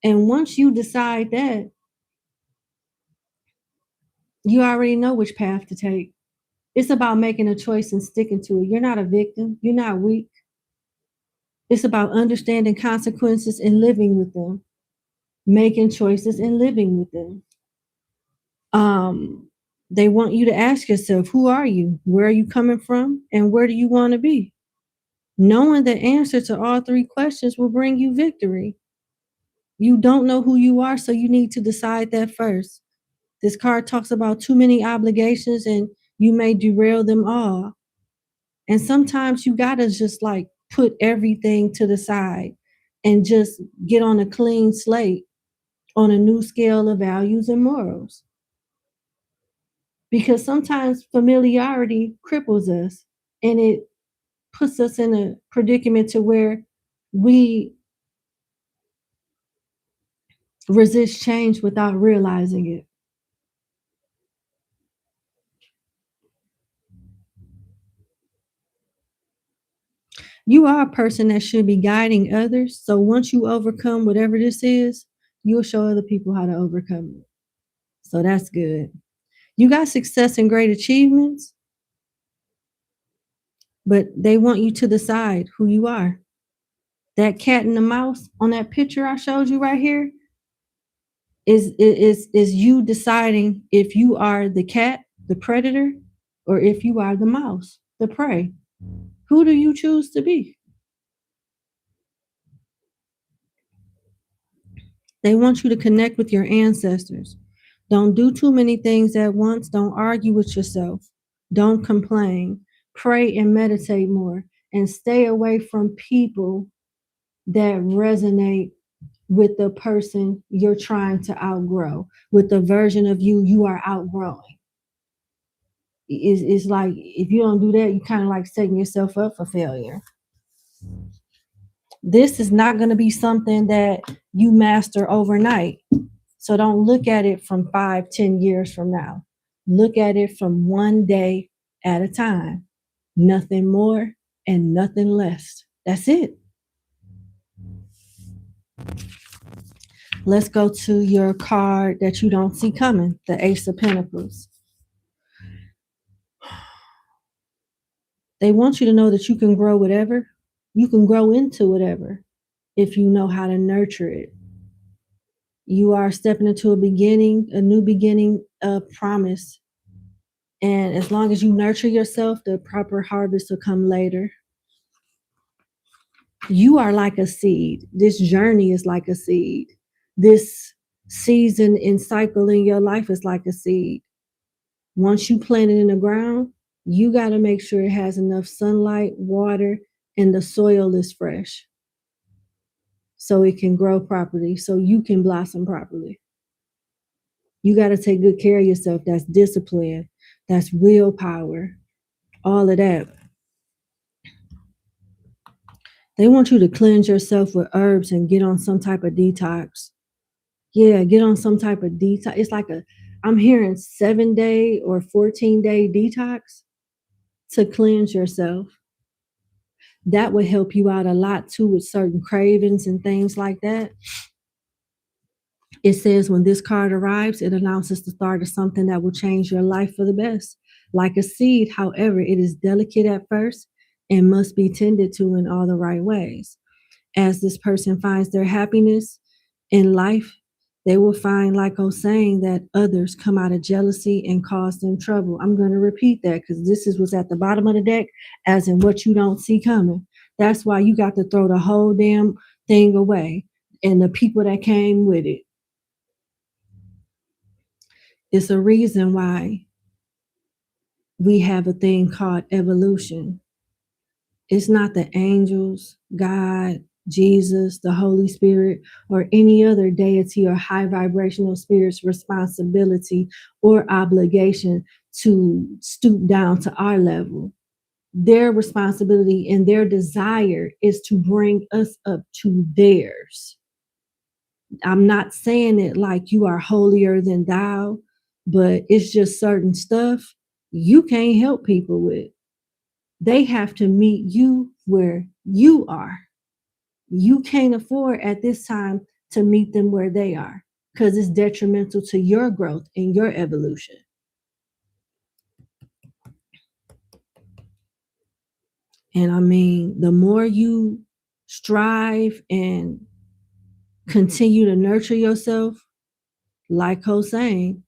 And once you decide that, you already know which path to take. It's about making a choice and sticking to it. You're not a victim. You're not weak. It's about understanding consequences and living with them, making choices and living with them. They want you to ask yourself, who are you? Where are you coming from? And where do you want to be? Knowing the answer to all 3 questions will bring you victory. You don't know who you are, so you need to decide that first. This card talks about too many obligations and you may derail them all. And sometimes you gotta just like put everything to the side and just get on a clean slate on a new scale of values and morals. Because sometimes familiarity cripples us and it puts us in a predicament to where we resist change without realizing it. You are a person that should be guiding others. So once you overcome whatever this is, you'll show other people how to overcome it. So that's good. You got success and great achievements, but they want you to decide who you are. That cat and the mouse on that picture I showed you right here is you deciding if you are the cat, the predator, or if you are the mouse, the prey. Who do you choose to be? They want you to connect with your ancestors. Don't do too many things at once. Don't argue with yourself. Don't complain. Pray and meditate more and stay away from people that resonate with the person you're trying to outgrow, with the version of you you are outgrowing. It's like if you don't do that, you kind of like setting yourself up for failure. This is not going to be something that you master overnight. So don't look at it from 5, 10 years from now. Look at it from one day at a time. Nothing more and nothing less. That's it. Let's go to your card that you don't see coming, the Ace of Pentacles. They want you to know that you can grow whatever. You can grow into whatever if you know how to nurture it. You are stepping into a new beginning of promise. And as long as you nurture yourself, the proper harvest will come later. You are like a seed. This journey is like a seed. This season and cycle in your life is like a seed. Once you plant it in the ground, you got to make sure it has enough sunlight, water, and the soil is fresh so it can grow properly, so you can blossom properly. You got to take good care of yourself. That's discipline. That's willpower. All of that. They want you to cleanse yourself with herbs and get on some type of detox. Yeah, get on some type of detox. It's like I'm hearing 7-day or 14-day detox to cleanse yourself. That would help you out a lot too with certain cravings and things like that. It says when this card arrives, it announces the start of something that will change your life for the best. Like a seed, however, it is delicate at first and must be tended to in all the right ways. As this person finds their happiness in life, They will find, like I was saying, that others come out of jealousy and cause them trouble. I'm going to repeat that because this is what's at the bottom of the deck, as in what you don't see coming. That's why you got to throw the whole damn thing away and the people that came with it. It's a reason why we have a thing called evolution. It's not the angels, God, Jesus, the Holy Spirit, or any other deity or high vibrational spirit's responsibility or obligation to stoop down to our level. Their responsibility and their desire is to bring us up to theirs. I'm not saying it like you are holier than thou, but it's just certain stuff you can't help people with. They have to meet you where you are. You can't afford at this time to meet them where they are because it's detrimental to your growth and your evolution. And I mean, the more you strive and continue to nurture yourself, like Hossein,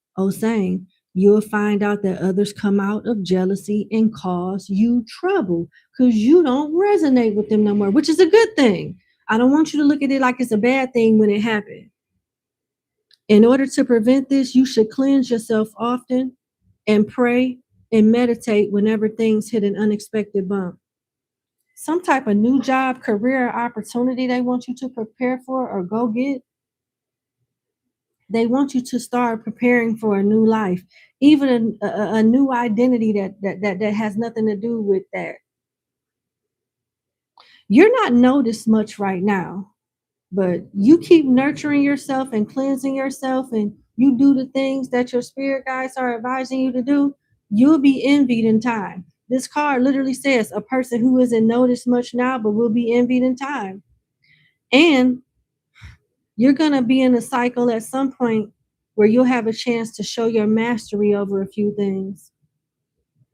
you'll find out that others come out of jealousy and cause you trouble because you don't resonate with them no more, which is a good thing. I don't want you to look at it like it's a bad thing when it happened. In order to prevent this, you should cleanse yourself often and pray and meditate whenever things hit an unexpected bump. Some type of new job, career, opportunity they want you to prepare for or go get. They want you to start preparing for a new life, even a new identity that has nothing to do with that. You're not noticed much right now, but you keep nurturing yourself and cleansing yourself, and you do the things that your spirit guides are advising you to do, you'll be envied in time. This card literally says a person who isn't noticed much now, but will be envied in time. And you're going to be in a cycle at some point where you'll have a chance to show your mastery over a few things.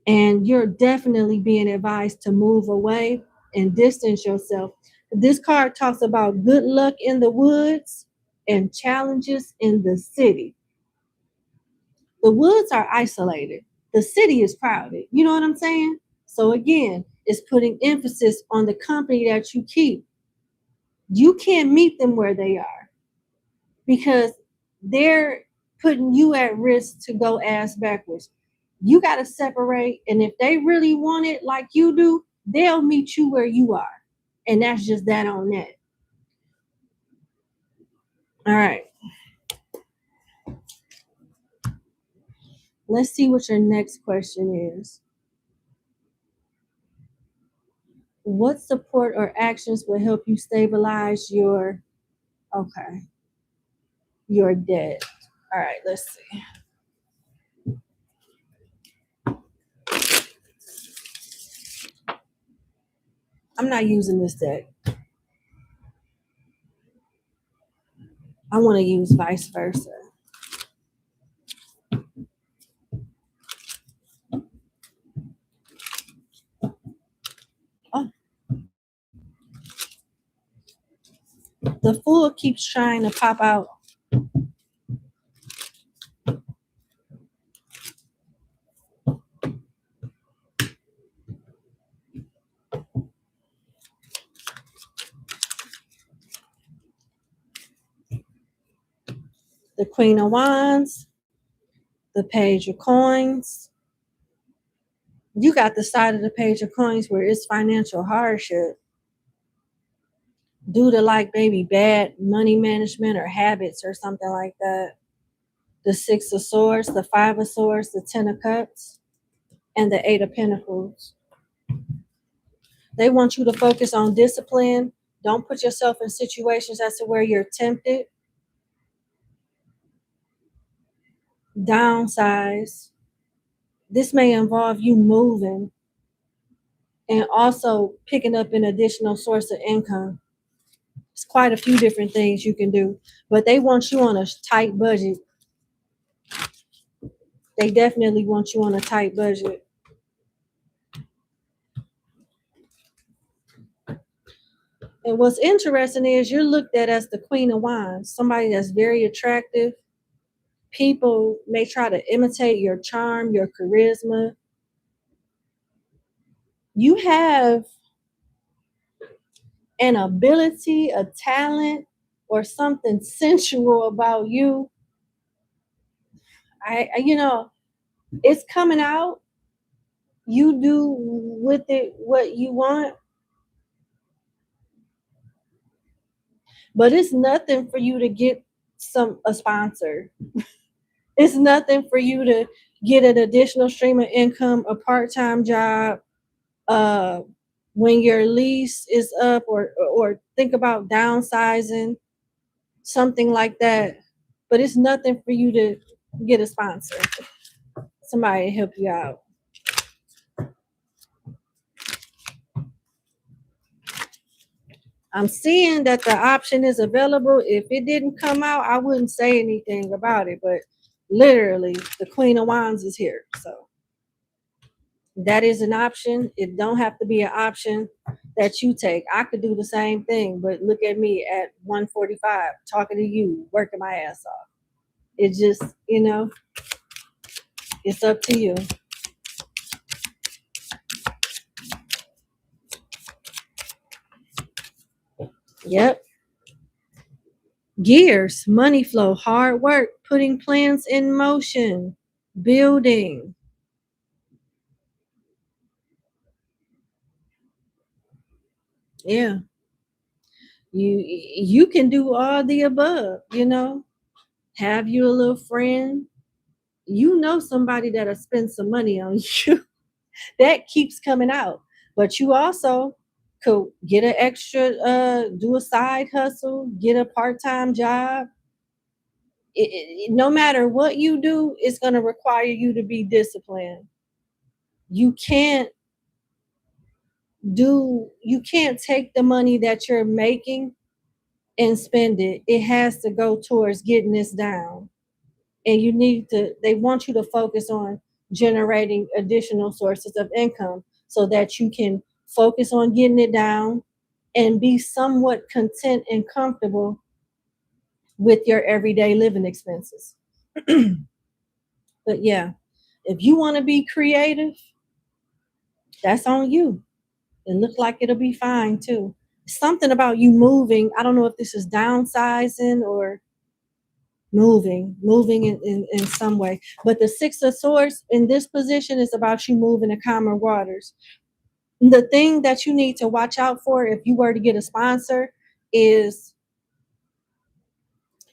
And you're definitely being advised to move away and distance yourself. This card talks about good luck in the woods and challenges in the city. The woods are isolated. The city is crowded. You know what I'm saying? So again, it's putting emphasis on the company that you keep. You can't meet them where they are because they're putting you at risk to go ass backwards. You got to separate. And if they really want it like you do, they'll meet you where you are. And that's just that on that. All right. Let's see what your next question is. What support or actions will help you stabilize your debt? All right, let's see. I'm not using this deck. I want to use vice versa. Oh, the Fool keeps trying to pop out. The Queen of Wands, the Page of Coins. You got the side of the Page of Coins where it's financial hardship due to like maybe bad money management or habits or something like that. The Six of Swords, the Five of Swords, the Ten of Cups, and the Eight of Pentacles. They want you to focus on discipline. Don't put yourself in situations as to where you're tempted. Downsize. This may involve you moving and also picking up an additional source of income. It's quite a few different things you can do, but they want you on a tight budget. They definitely want you on a tight budget. And what's interesting is you're looked at as the Queen of Wands, somebody that's very attractive. People may try to imitate your charm, your charisma. You have an ability, a talent, or something sensual about you. It's coming out. You do with it what you want, but it's nothing for you to get a sponsor. It's nothing for you to get an additional stream of income, a part-time job, uh, when your lease is up, or think about downsizing, something like that. But it's nothing for you to get a sponsor. Somebody to help you out. I'm seeing that the option is available. If it didn't come out, I wouldn't say anything about it. But literally, the Queen of Wands is here. So that is an option. It don't have to be an option that you take. I could do the same thing, but look at me at 1:45 talking to you, working my ass off. It just, it's up to you. Yep. Gears, money flow, hard work, putting plans in motion, building. Yeah. You can do all the above, have you a little friend, somebody that'll spend some money on you. That keeps coming out. But you also could get an extra, do a side hustle, get a part-time job. No matter what you do, it's going to require you to be disciplined. You can't take the money that you're making and spend it. It has to go towards getting this down. And they want you to focus on generating additional sources of income so that you can focus on getting it down and be somewhat content and comfortable with your everyday living expenses. But yeah, if you want to be creative, that's on you. It looks like it'll be fine too. Something about you moving. I don't know if this is downsizing or moving in some way. But the Six of Swords in this position is about you moving to calmer waters. The thing that you need to watch out for if you were to get a sponsor is,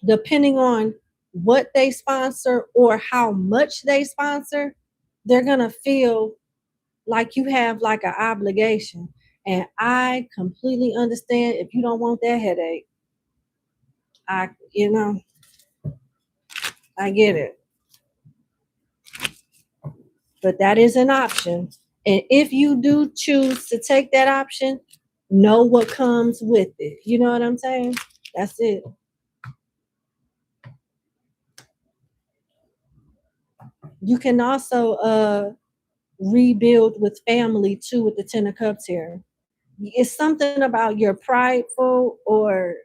depending on what they sponsor or how much they sponsor, they're going to feel like you have like an obligation. And I completely understand if you don't want that headache. I get it. But that is an option. And if you do choose to take that option, know what comes with it. You know what I'm saying? That's it. You can also rebuild with family too with the Ten of Cups here. It's something about you're prideful or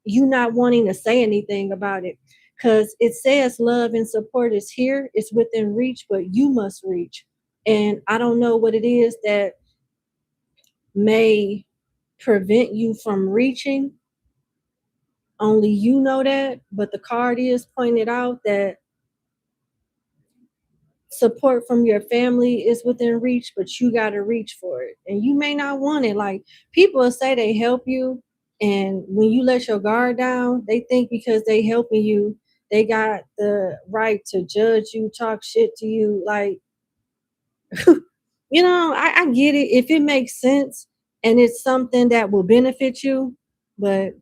you not wanting to say anything about it. Because it says love and support is here, it's within reach, but you must reach. And I don't know what it is that may prevent you from reaching. Only you know that, but the card is pointed out that support from your family is within reach, but you got to reach for it. And you may not want it. Like, people say they help you, and when you let your guard down, they think because they helping you, they got the right to judge you, talk shit to you. Like, I get it if it makes sense and it's something that will benefit you, but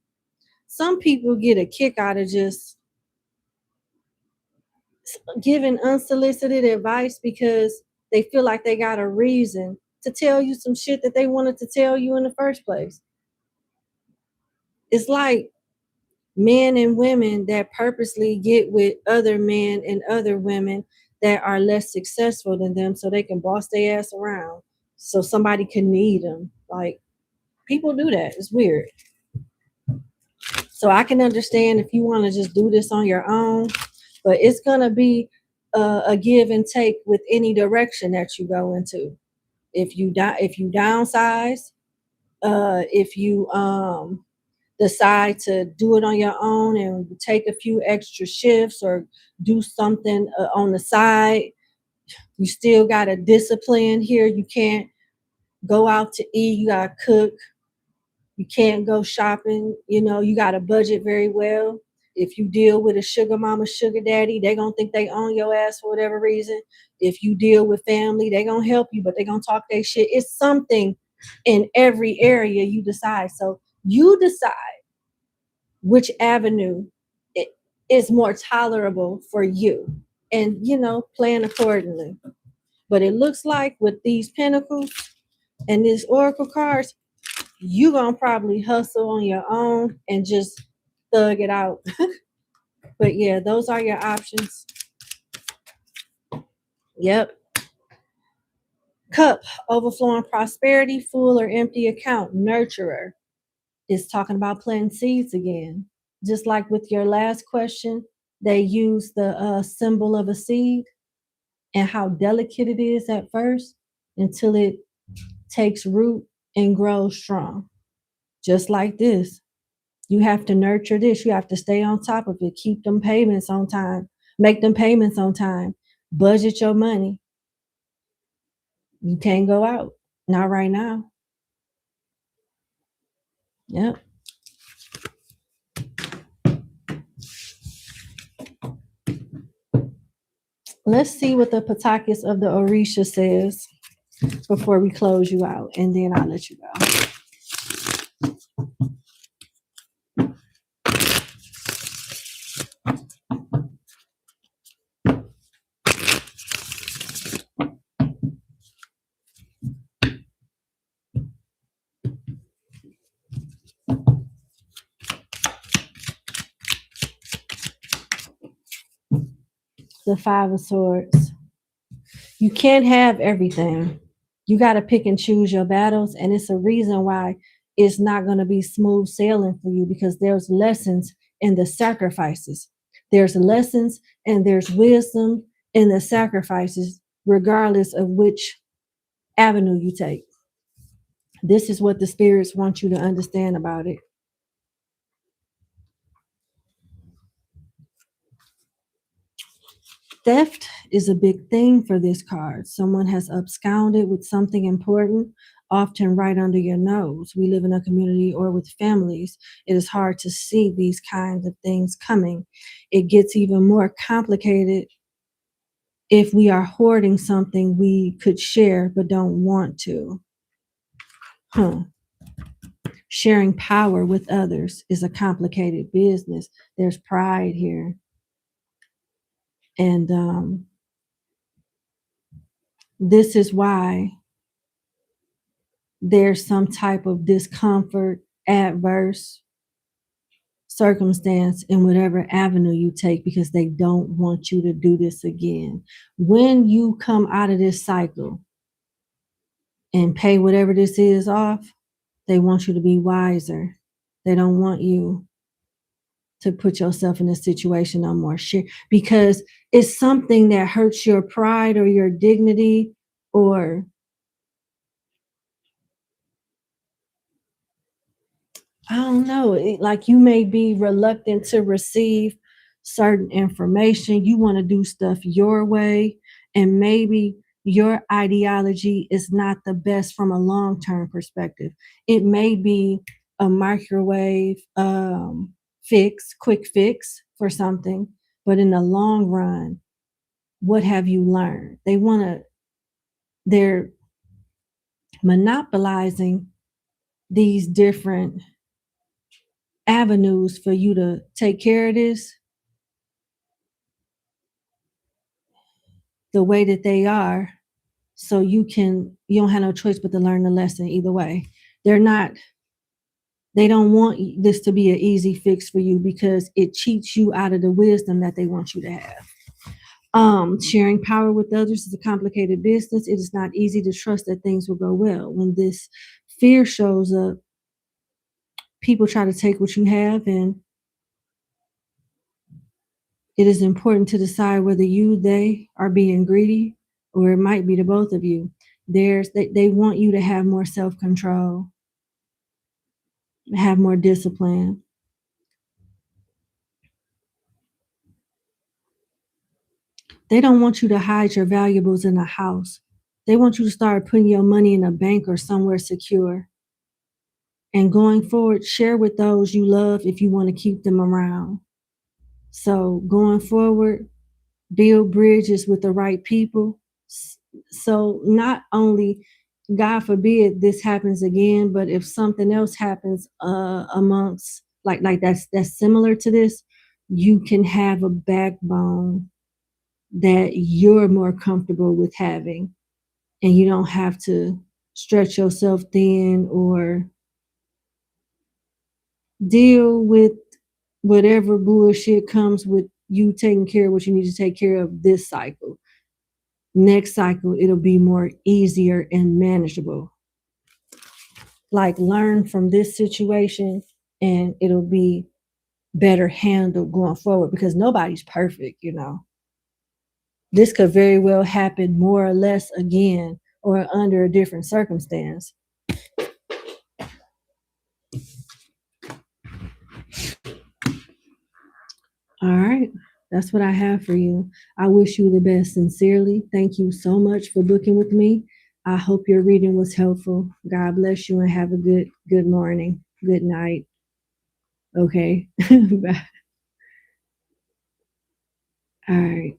some people get a kick out of just giving unsolicited advice because they feel like they got a reason to tell you some shit that they wanted to tell you in the first place. It's like men and women that purposely get with other men and other women that are less successful than them so they can boss their ass around so somebody can need them. Like, people do that. It's weird. So I can understand if you want to just do this on your own, but it's gonna be a give and take with any direction that you go into. If you downsize, if you decide to do it on your own and take a few extra shifts or do something on the side, you still got a discipline here. You can't go out to eat. You got to cook. You can't go shopping. You got to budget very well. If you deal with a sugar mama, sugar daddy, they're going to think they own your ass for whatever reason. If you deal with family, they're going to help you, but they're going to talk their shit. It's something in every area you decide. So you decide which avenue is more tolerable for you and, plan accordingly. But it looks like with these pentacles and these oracle cards, you're going to probably hustle on your own and just thug it out. But yeah, those are your options. Yep. Cup, overflowing prosperity, full or empty account, nurturer. Is talking about planting seeds again. Just like with your last question, they use the symbol of a seed and how delicate it is at first until it takes root and grows strong. Just like this. You have to nurture this. You have to stay on top of it. Keep them payments on time. Make them payments on time. Budget your money. You can't go out. Not right now. Yep. Let's see what the Patakis of the Orisha says before we close you out, and then I'll let you go. The Five of Swords. You can't have everything. You got to pick and choose your battles, and it's a reason why it's not going to be smooth sailing for you, because there's lessons in the sacrifices. There's lessons and there's wisdom in the sacrifices, regardless of which avenue you take. This is what the spirits want you to understand about it. Theft is a big thing for this card. Someone has absconded with something important, often right under your nose. We live in a community or with families. It is hard to see these kinds of things coming. It gets even more complicated if we are hoarding something we could share but don't want to. Sharing power with others is a complicated business. There's pride here. And this is why there's some type of discomfort, adverse circumstance in whatever avenue you take, because they don't want you to do this again. When you come out of this cycle and pay whatever this is off, they want you to be wiser. They don't want you to put yourself in a situation no more, because it's something that hurts your pride or your dignity, or I don't know, like you may be reluctant to receive certain information. You want to do stuff your way, and maybe your ideology is not the best from a long-term perspective. It may be a microwave quick fix for something, but in the long run, what have you learned? They're monopolizing these different avenues for you to take care of this the way that they are, so you don't have no choice but to learn the lesson either way. They don't want this to be an easy fix for you, because it cheats you out of the wisdom that they want you to have. Sharing power with others is a complicated business. It is not easy to trust that things will go well. When this fear shows up, people try to take what you have and It is important to decide whether they are being greedy, or it might be the both of you. They want you to have more self-control, have more discipline. They don't want you to hide your valuables in a house. They want you to start putting your money in a bank or somewhere secure. And going forward, share with those you love if you want to keep them around. So going forward, build bridges with the right people. So not only, God forbid, this happens again, but if something else happens amongst like that's similar to this, you can have a backbone that you're more comfortable with having, and you don't have to stretch yourself thin or deal with whatever bullshit comes with you taking care of what you need to take care of this cycle. Next cycle, it'll be more easier and manageable. Like, learn from this situation and it'll be better handled going forward, because nobody's perfect, you know. This could very well happen more or less again or under a different circumstance. All right. That's what I have for you. I wish you the best sincerely. Thank you so much for booking with me. I hope your reading was helpful. God bless you and have a good morning. Good night. Okay. Bye. All right.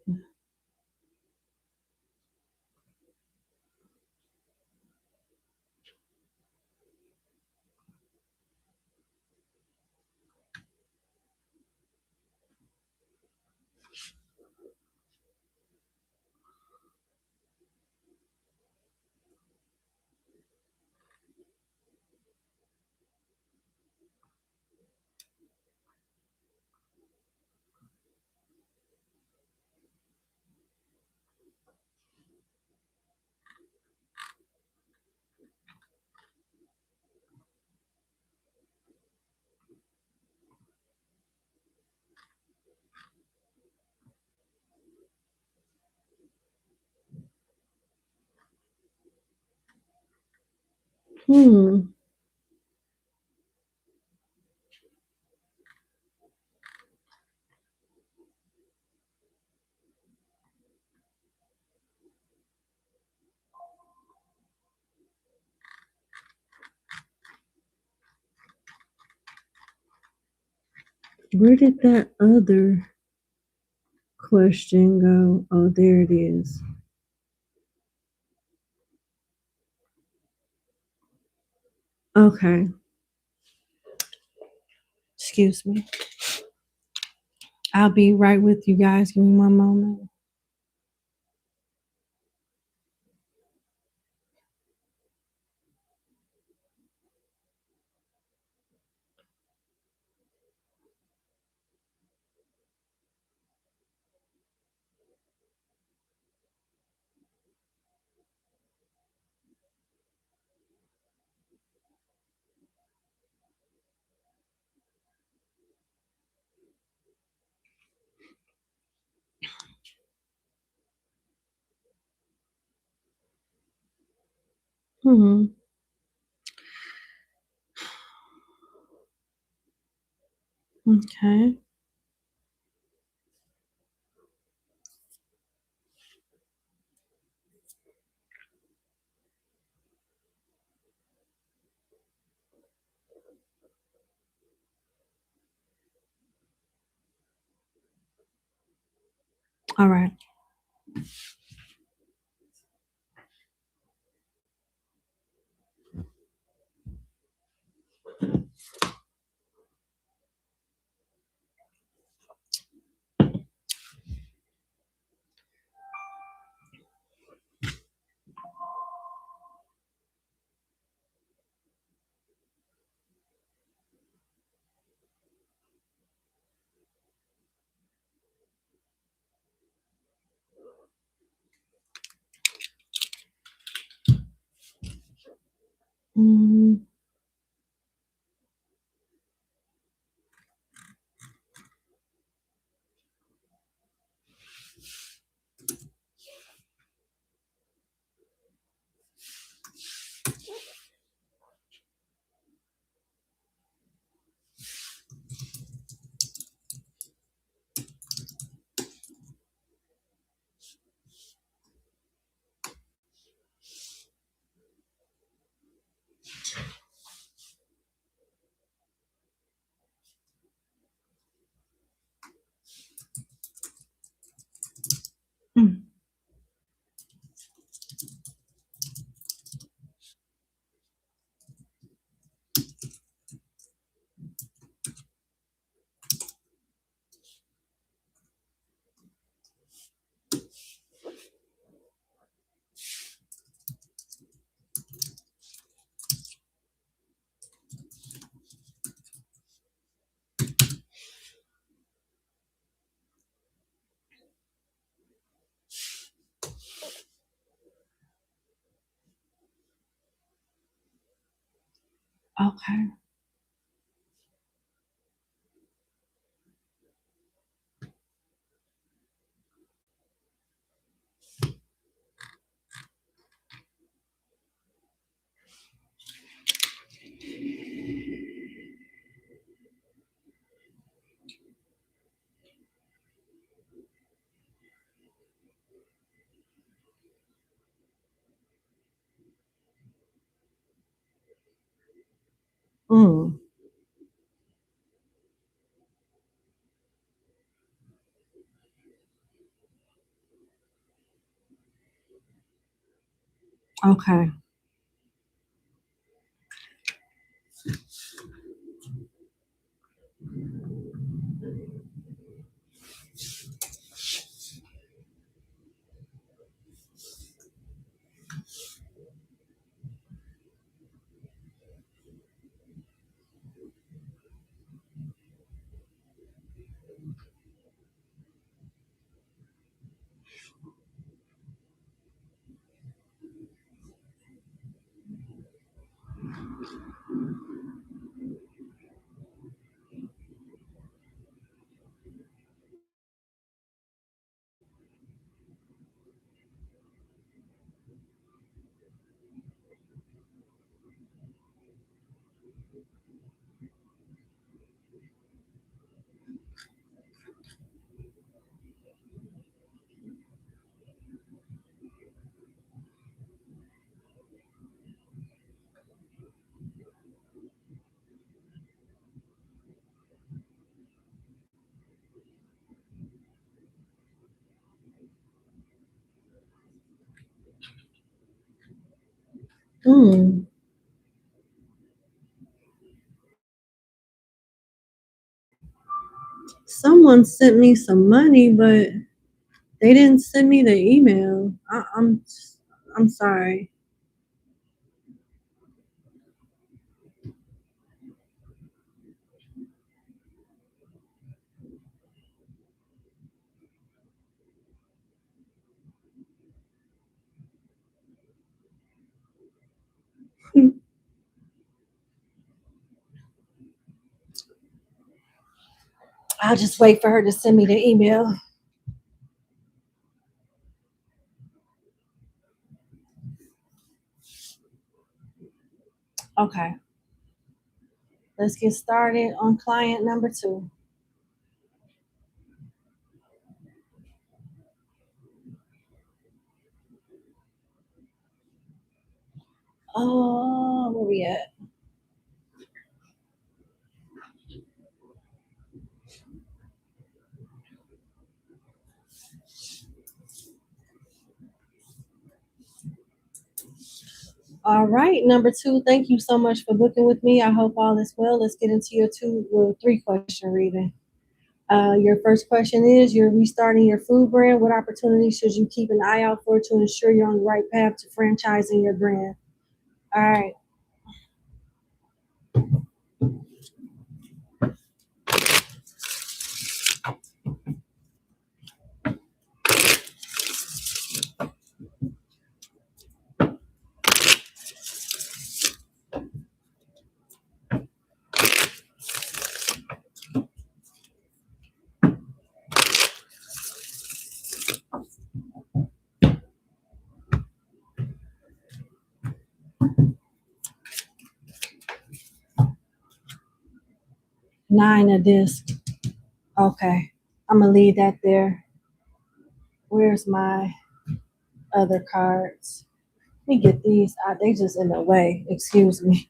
Hmm. Where did that other question go? Oh, there it is. Okay. Excuse me. I'll be right with you guys. Give me one moment. Hmm. Okay. All right. Mm, Mm. Okay. Mm. Okay. Mm. Someone sent me some money, but they didn't send me the email. I'm sorry. I'll just wait for her to send me the email. Okay. Let's get started on client number 2. Oh, where we at? All right, number 2. Thank you so much for booking with me. I hope all is well. Let's get into your 3 question reading. Your first question is: you're restarting your food brand. What opportunities should you keep an eye out for to ensure you're on the right path to franchising your brand? All right. 9 of disc. Okay. I'm going to leave that there. Where's my other cards? Let me get these out. They just in the way. Excuse me.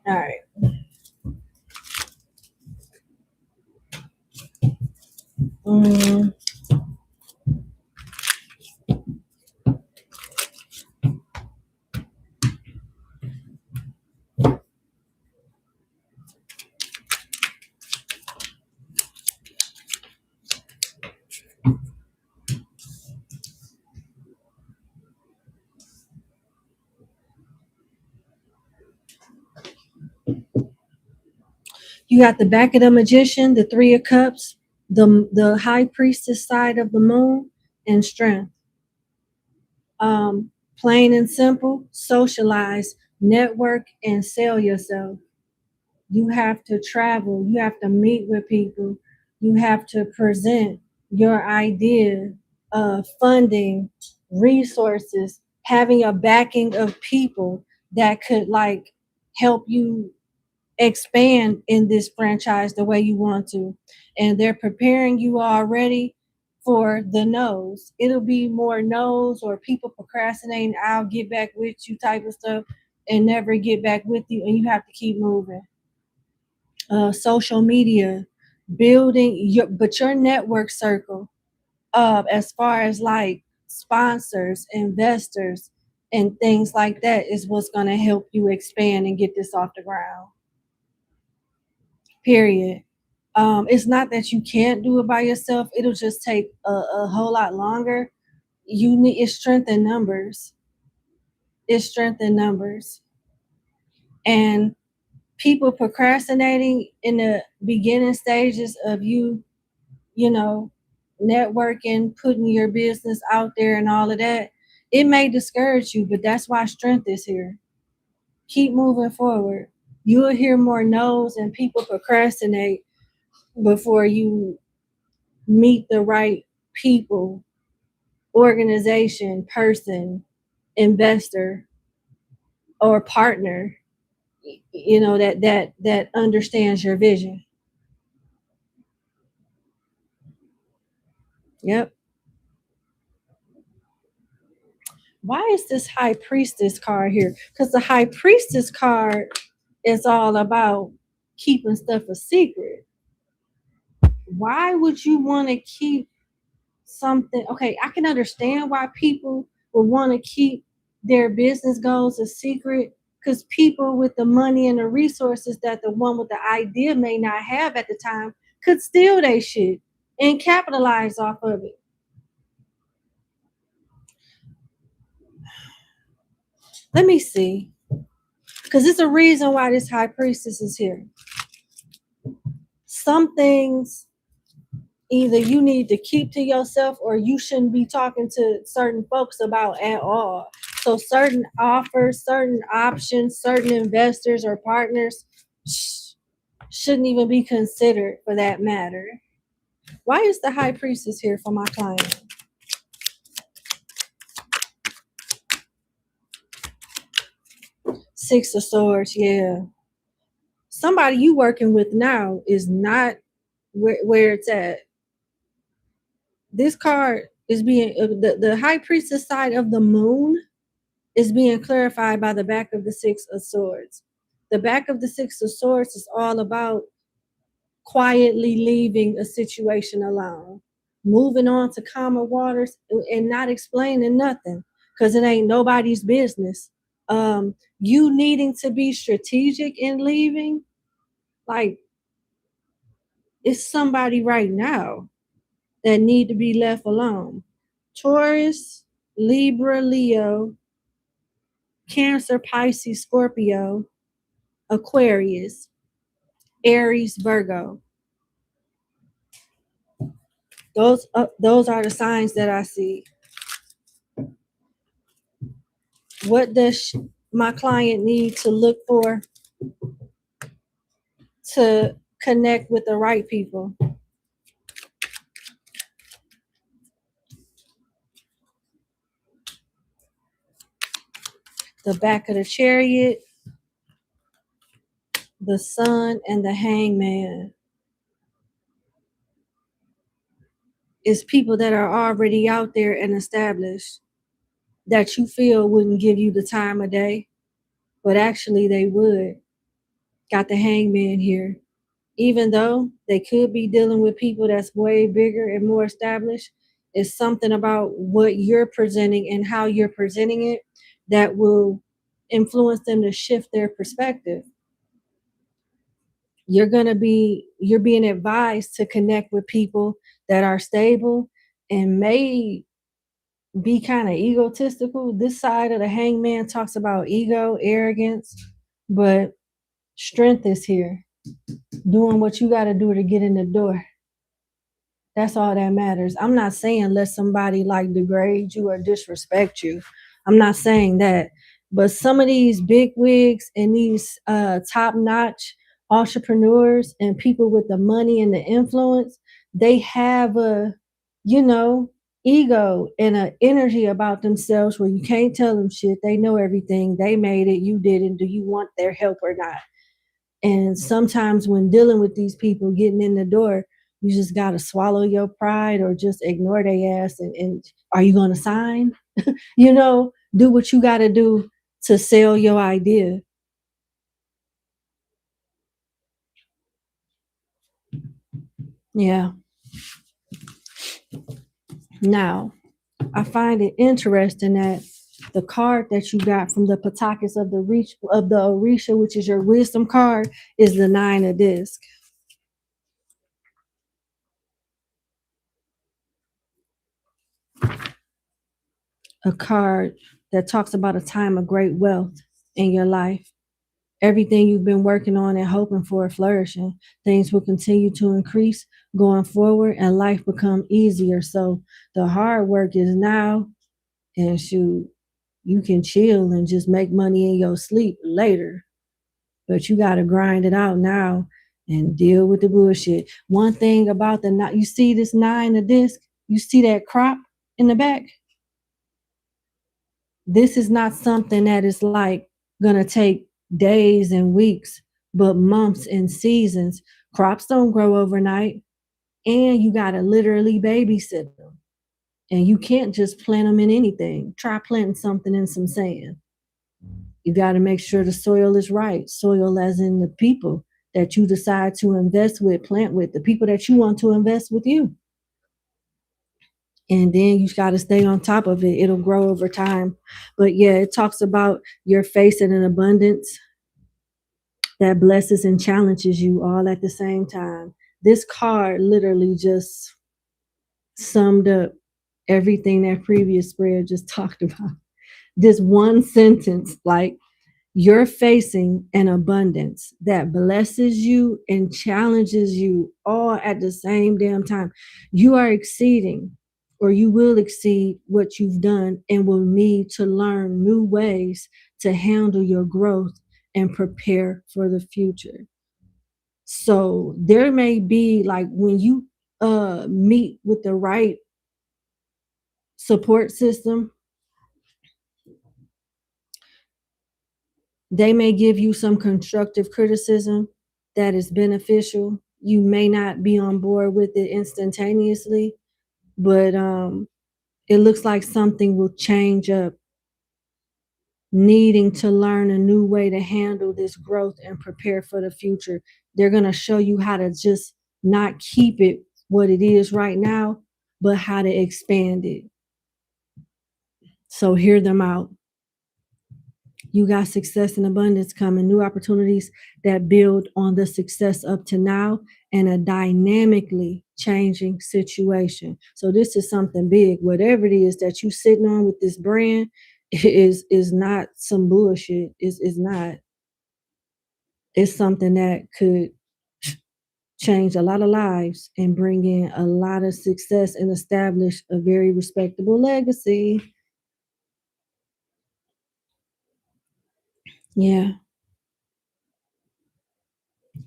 All right. Mm, you got the back of the magician, the three of cups, the high priestess side of the moon, and strength. Plain and simple, socialize, network, and sell yourself. You have to travel, you have to meet with people, you have to present your idea of funding, resources, having a backing of people that could like help you expand in this franchise the way you want to. And they're preparing you already for the no's. It'll be more no's or people procrastinating, I'll get back with you type of stuff, and never get back with you. And you have to keep moving. Social media, building your network circle, as far as like sponsors, investors, and things like that is what's going to help you expand and get this off the ground. Period. It's not that you can't do it by yourself. It'll just take a whole lot longer. You need it's strength in numbers. It's strength in numbers. And people procrastinating in the beginning stages of you know, networking, putting your business out there and all of that, it may discourage you, but that's why strength is here. Keep moving forward. You'll hear more no's and people procrastinate before you meet the right people, organization, person, investor, or partner, that understands your vision. Yep. Why is this high priestess card here? Because the high priestess card is all about keeping stuff a secret. Why would you want to keep something? Okay, I can understand why people would want to keep their business goals a secret, because people with the money and the resources that the one with the idea may not have at the time could steal their shit and capitalize off of it. Let me see, because it's a reason why this high priestess is here. Some things either you need to keep to yourself or you shouldn't be talking to certain folks about at all. So certain offers, certain options, certain investors or partners shouldn't even be considered for that matter. Why is the high priestess here for my client? Six of Swords, yeah. Somebody you working with now is not where it's at. This card is being the high priestess side of the moon is being clarified by the back of the Six of Swords. The back of the Six of Swords is all about quietly leaving a situation alone, moving on to calmer waters and not explaining nothing because it ain't nobody's business. You needing to be strategic in leaving, like it's somebody right now that need to be left alone. Taurus, Libra, Leo, Cancer, Pisces, Scorpio, Aquarius, Aries, Virgo. Those are the signs that I see. What does my client need to look for to connect with the right people? The back of the Chariot, the Sun, and the Hangman is people that are already out there and established that you feel wouldn't give you the time of day, but actually they would. got the hangman here. Even though they could be dealing with people that's way bigger and more established, it's something about what you're presenting and how you're presenting it that will influence them to shift their perspective. You're being advised to connect with people that are stable and may be kind of egotistical. This side of the hangman talks about ego, arrogance, but strength is here. Doing what you got to do to get in the door. That's all that matters. I'm not saying let somebody like degrade you or disrespect you. I'm not saying that. But some of these big wigs and these top notch entrepreneurs and people with the money and the influence, they have a, you know, ego and an energy about themselves where you can't tell them shit. They know everything. They made it. You didn't. Do you want their help or not? And sometimes when dealing with these people getting in the door, you just got to swallow your pride or just ignore their ass. And are you going to sign? Do what you got to do to sell your idea. Yeah. Now, I find it interesting that the card that you got from the Patakas of the Orisha, which is your wisdom card, is the 9 of disc. A card that talks about a time of great wealth in your life. Everything you've been working on and hoping for flourishing. Things will continue to increase going forward and life become easier. So the hard work is now, and shoot, you can chill and just make money in your sleep later. But you got to grind it out now and deal with the bullshit. One thing about you see this 9 of disc, you see that crop in the back? This is not something that is like gonna take days and weeks, but months and seasons. Crops don't grow overnight, and you gotta literally babysit them. And you can't just plant them in anything. Try planting something in some sand. You got to make sure the soil is right. Soil, as in the people that you decide to invest with, plant with, the people that you want to invest with you. And then you got to stay on top of it. It'll grow over time. But yeah, it talks about you're facing an abundance that blesses and challenges you all at the same time. This card literally just summed up everything that previous spread just talked about. This one sentence, like, you're facing an abundance that blesses you and challenges you all at the same damn time. You are exceeding, or you will exceed what you've done, and will need to learn new ways to handle your growth and prepare for the future. So there may be, like, when you meet with the right support system, they may give you some constructive criticism that is beneficial. You may not be on board with it instantaneously, but it looks like something will change up, needing to learn a new way to handle this growth and prepare for the future. They're going to show you how to just not keep it what it is right now, but how to expand it. So hear them out. You got success and abundance coming, new opportunities that build on the success up to now, and a dynamically changing situation. So this is something big. Whatever it is that you sitting on with this brand is not some bullshit. Is not. It's something that could change a lot of lives and bring in a lot of success and establish a very respectable legacy. Yeah.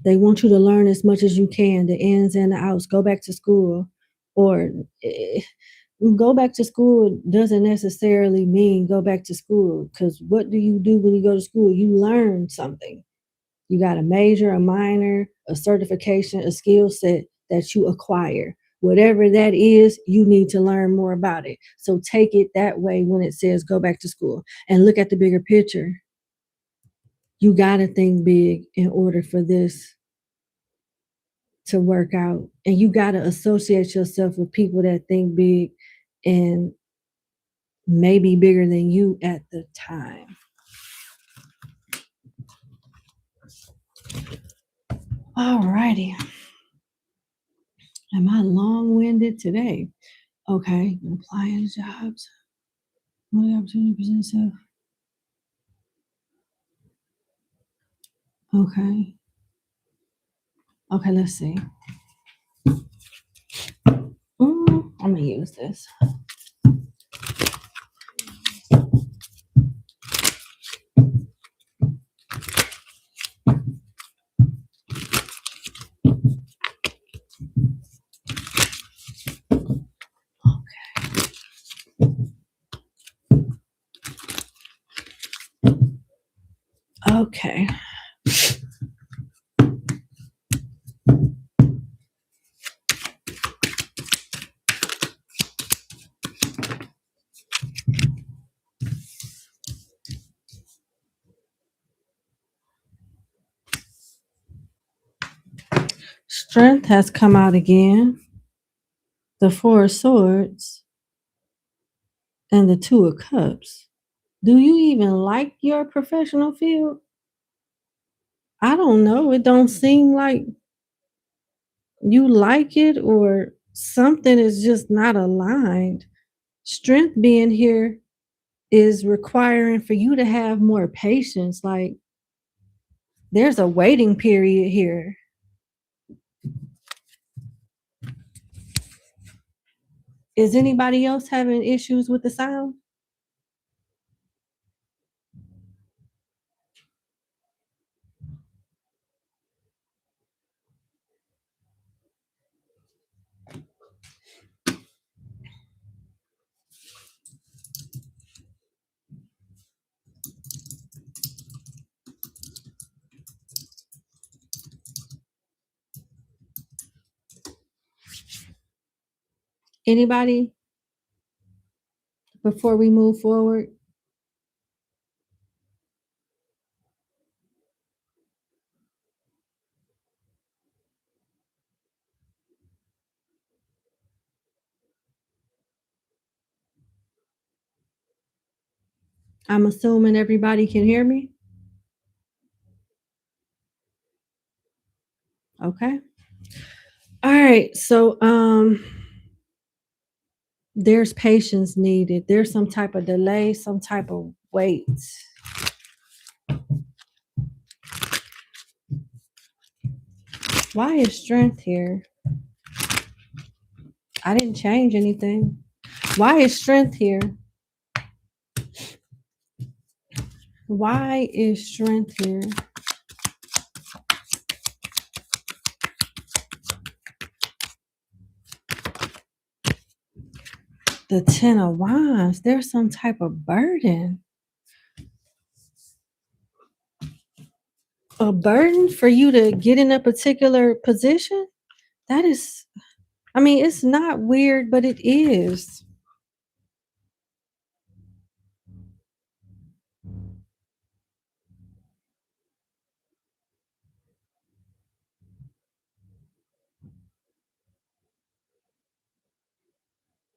They want you to learn as much as you can, the ins and the outs. Go back to school, or go back to school doesn't necessarily mean go back to school, because what do you do when you go to school? You learn something. You got a major, a minor, a certification, a skill set that you acquire. Whatever that is, you need to learn more about it. So take it that way when it says go back to school, and look at the bigger picture. You got to think big in order for this to work out. And you got to associate yourself with people that think big and maybe bigger than you at the time. All righty. Am I long-winded today? Okay. Applying jobs. What opportunity presents itself? Okay. Okay, let's see. I'm gonna use this. Okay. Strength has come out again. The Four of Swords and the Two of Cups. Do you even like your professional field? I don't know. It don't seem like you like it, or something is just not aligned. Strength being here is requiring for you to have more patience. Like, there's a waiting period here. Is anybody else having issues with the sound? Anybody? Before we move forward? I'm assuming everybody can hear me. Okay. All right. So there's patience needed. There's some type of delay, some type of wait. Why is strength here? I didn't change anything. Why is strength here? Why is strength here? The Ten of Wands. There's some type of burden. A burden for you to get in a particular position? That is, I mean, it's not weird, but it is.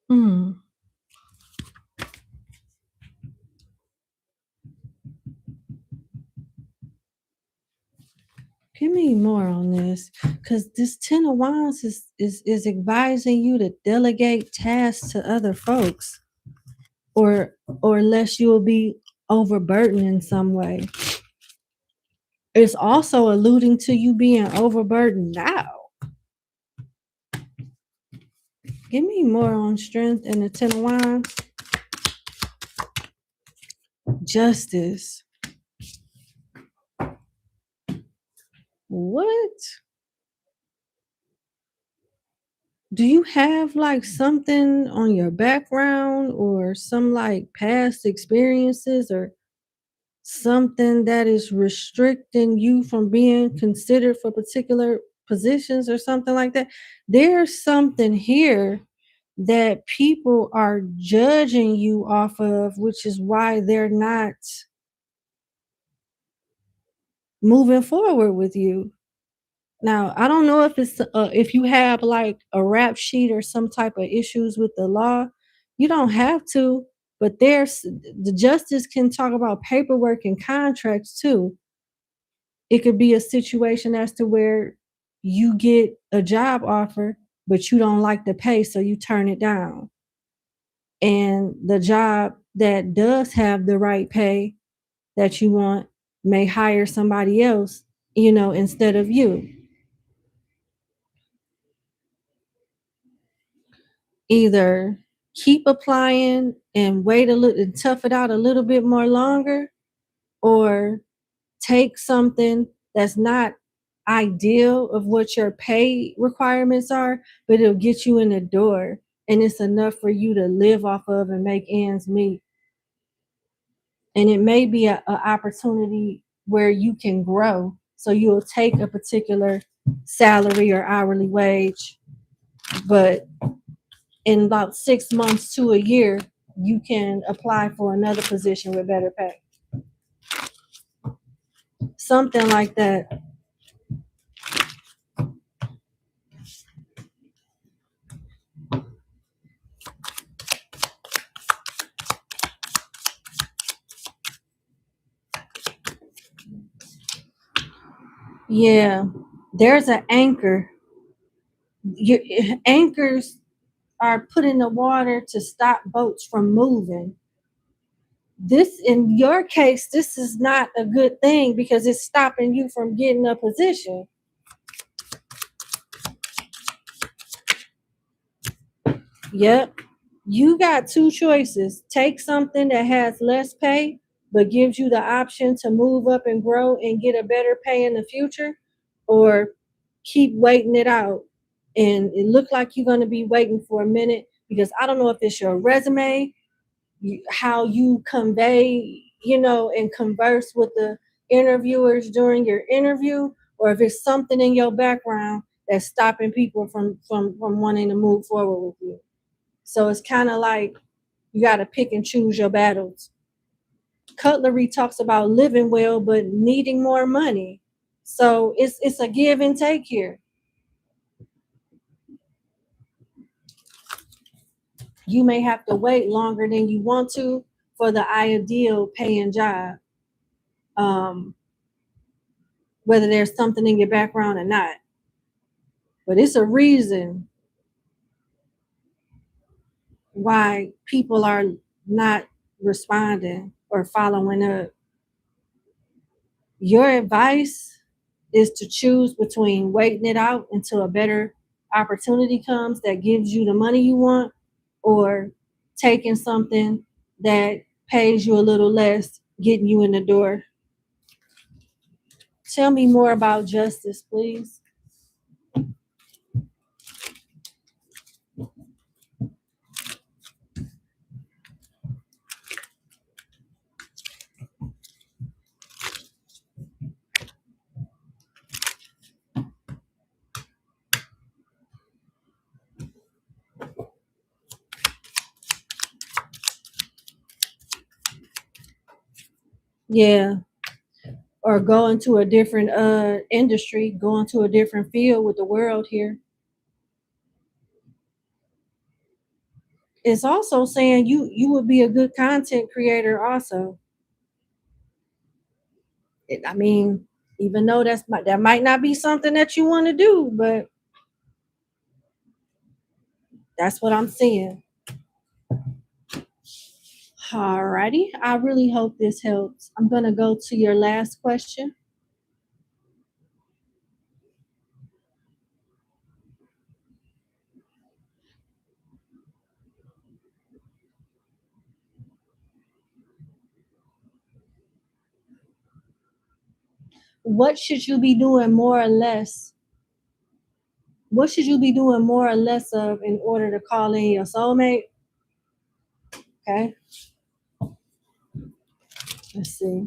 Hmm. Give me more on this, because this Ten of Wands is advising you to delegate tasks to other folks, or less you'll be overburdened in some way. It's also alluding to you being overburdened now. Give me more on strength and the Ten of Wands. Justice. What? Do you have like something on your background, or some like past experiences, or something that is restricting you from being considered for particular positions or something like that? There's something here that people are judging you off of, which is why they're not moving forward with you. Now, I don't know if you have like a rap sheet or some type of issues with the law. You don't have to, but there's the justice can talk about paperwork and contracts too. It could be a situation as to where you get a job offer, but you don't like the pay, so you turn it down. And the job that does have the right pay that you want may hire somebody else, instead of you. Either keep applying and wait a little and tough it out a little bit more longer, or take something that's not ideal of what your pay requirements are, but it'll get you in the door and it's enough for you to live off of and make ends meet. And it may be a opportunity where you can grow. So you'll take a particular salary or hourly wage, but in about 6 months to a year, you can apply for another position with better pay. Something like that. Yeah, there's an anchor. Your anchors are put in the water to stop boats from moving. This, in your case, this is not a good thing because it's stopping you from getting a position. Yep. You got two choices. Take something that has less pay, but gives you the option to move up and grow and get a better pay in the future, or keep waiting it out. And it looked like you're going to be waiting for a minute because I don't know if it's your resume, how you convey, and converse with the interviewers during your interview, or if it's something in your background that's stopping people from wanting to move forward with you. So it's kind of like you got to pick and choose your battles. Cutlery talks about living well but needing more money. So it's a give and take here. You may have to wait longer than you want to for the ideal paying job, um, whether there's something in your background or not. But it's a reason why people are not responding or following up. Your advice is to choose between waiting it out until a better opportunity comes that gives you the money you want, or taking something that pays you a little less, getting you in the door. Tell me more about justice, please. Yeah. Or go into a different industry, go into a different field with the world here. It's also saying you would be a good content creator also. I mean, even though that might not be something that you want to do, but that's what I'm seeing. Alrighty, I really hope this helps. I'm gonna go to your last question. What should you be doing more or less? What should you be doing more or less of in order to call in your soulmate? Okay, let's see.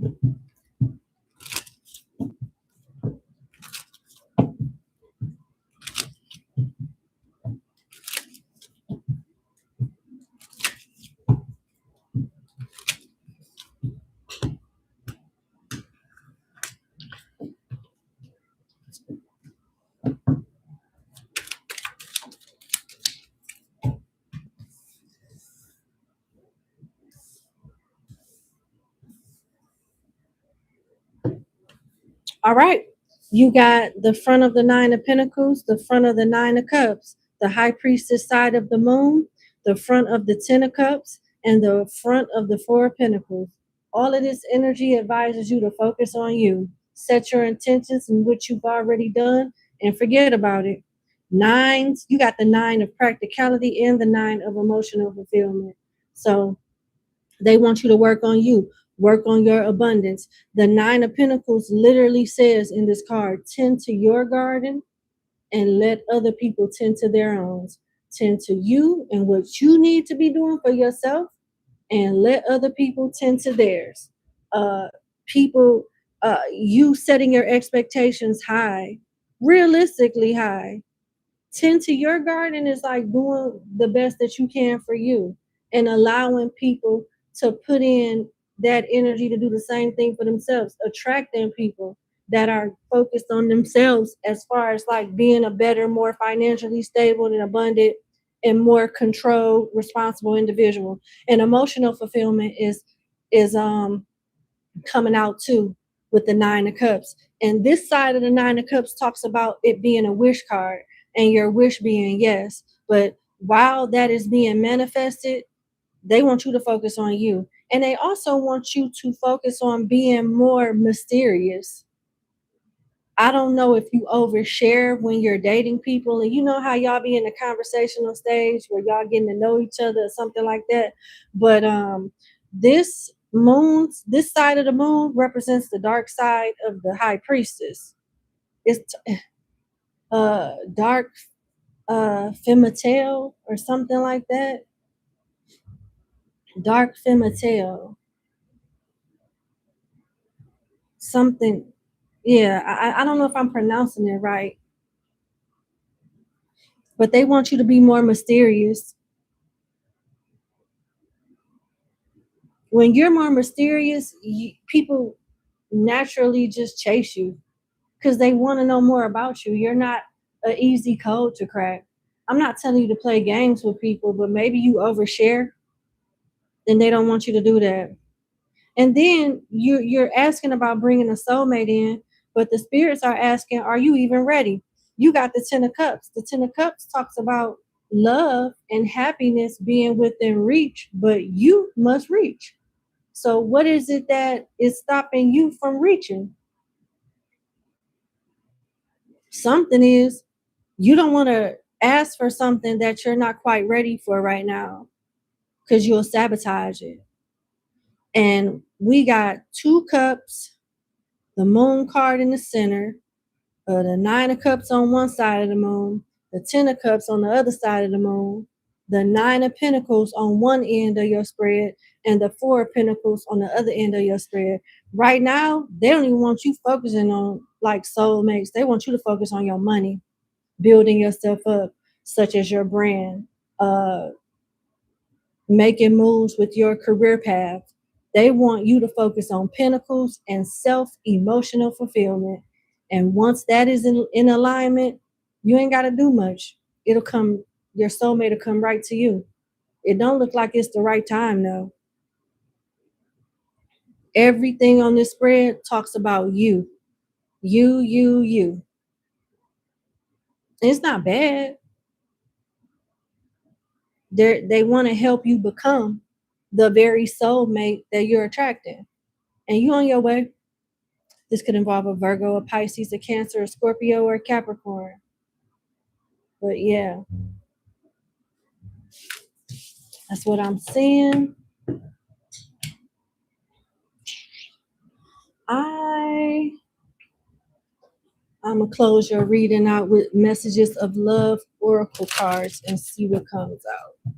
All right. You got the front of the Nine of Pentacles, the front of the Nine of Cups, the High Priestess side of the Moon, the front of the Ten of Cups, and the front of the Four of Pentacles. All of this energy advises you to focus on you. Set your intentions in which you've already done and forget about it. Nines, you got the Nine of Practicality and the Nine of Emotional Fulfillment. So they want you to work on you, work on your abundance. The Nine of Pentacles literally says in this card, tend to your garden and let other people tend to their own. Tend to you and what you need to be doing for yourself, and let other people tend to theirs. Uh, people, you setting your expectations high, realistically high. Tend to your garden is like doing the best that you can for you and allowing people to put in that energy to do the same thing for themselves, attracting people that are focused on themselves as far as like being a better, more financially stable and abundant and more controlled, responsible individual. And emotional fulfillment is coming out too with the Nine of Cups. And this side of the Nine of Cups talks about it being a wish card and your wish being yes. But while that is being manifested, they want you to focus on you. And they also want you to focus on being more mysterious. I don't know if you overshare when you're dating people, and you know how y'all be in the conversational stage where y'all getting to know each other or something like that. But this side of the moon represents the dark side of the high priestess. It's dark female or something like that. Dark female. Something. Yeah, I don't know if I'm pronouncing it right, but they want you to be more mysterious. When you're more mysterious, people naturally just chase you because they want to know more about you. You're not an easy code to crack. I'm not telling you to play games with people, but maybe you overshare, then they don't want you to do that. And then you're asking about bringing a soulmate in, but the spirits are asking, are you even ready? You got the Ten of Cups. The Ten of Cups talks about love and happiness being within reach, but you must reach. So what is it that is stopping you from reaching? Something is, you don't want to ask for something that you're not quite ready for right now because you'll sabotage it. And we got two cups, the moon card in the center, the Nine of Cups on one side of the moon, the Ten of Cups on the other side of the moon, the Nine of Pentacles on one end of your spread, and the Four of Pentacles on the other end of your spread. Right now, they don't even want you focusing on like soulmates. They want you to focus on your money, building yourself up, such as your brand, uh, making moves with your career path. They want you to focus on pentacles and self-emotional fulfillment. And once that is in alignment, you ain't got to do much. It'll come, your soulmate will come right to you. It don't look like it's the right time though. Everything on this spread talks about you. You. It's not bad. They want to help you become the very soulmate that you're attracting. And you on your way. This could involve a Virgo, a Pisces, a Cancer, a Scorpio, or a Capricorn. But yeah, that's what I'm seeing. I'm gonna close your reading out with messages of love oracle cards and see what comes out.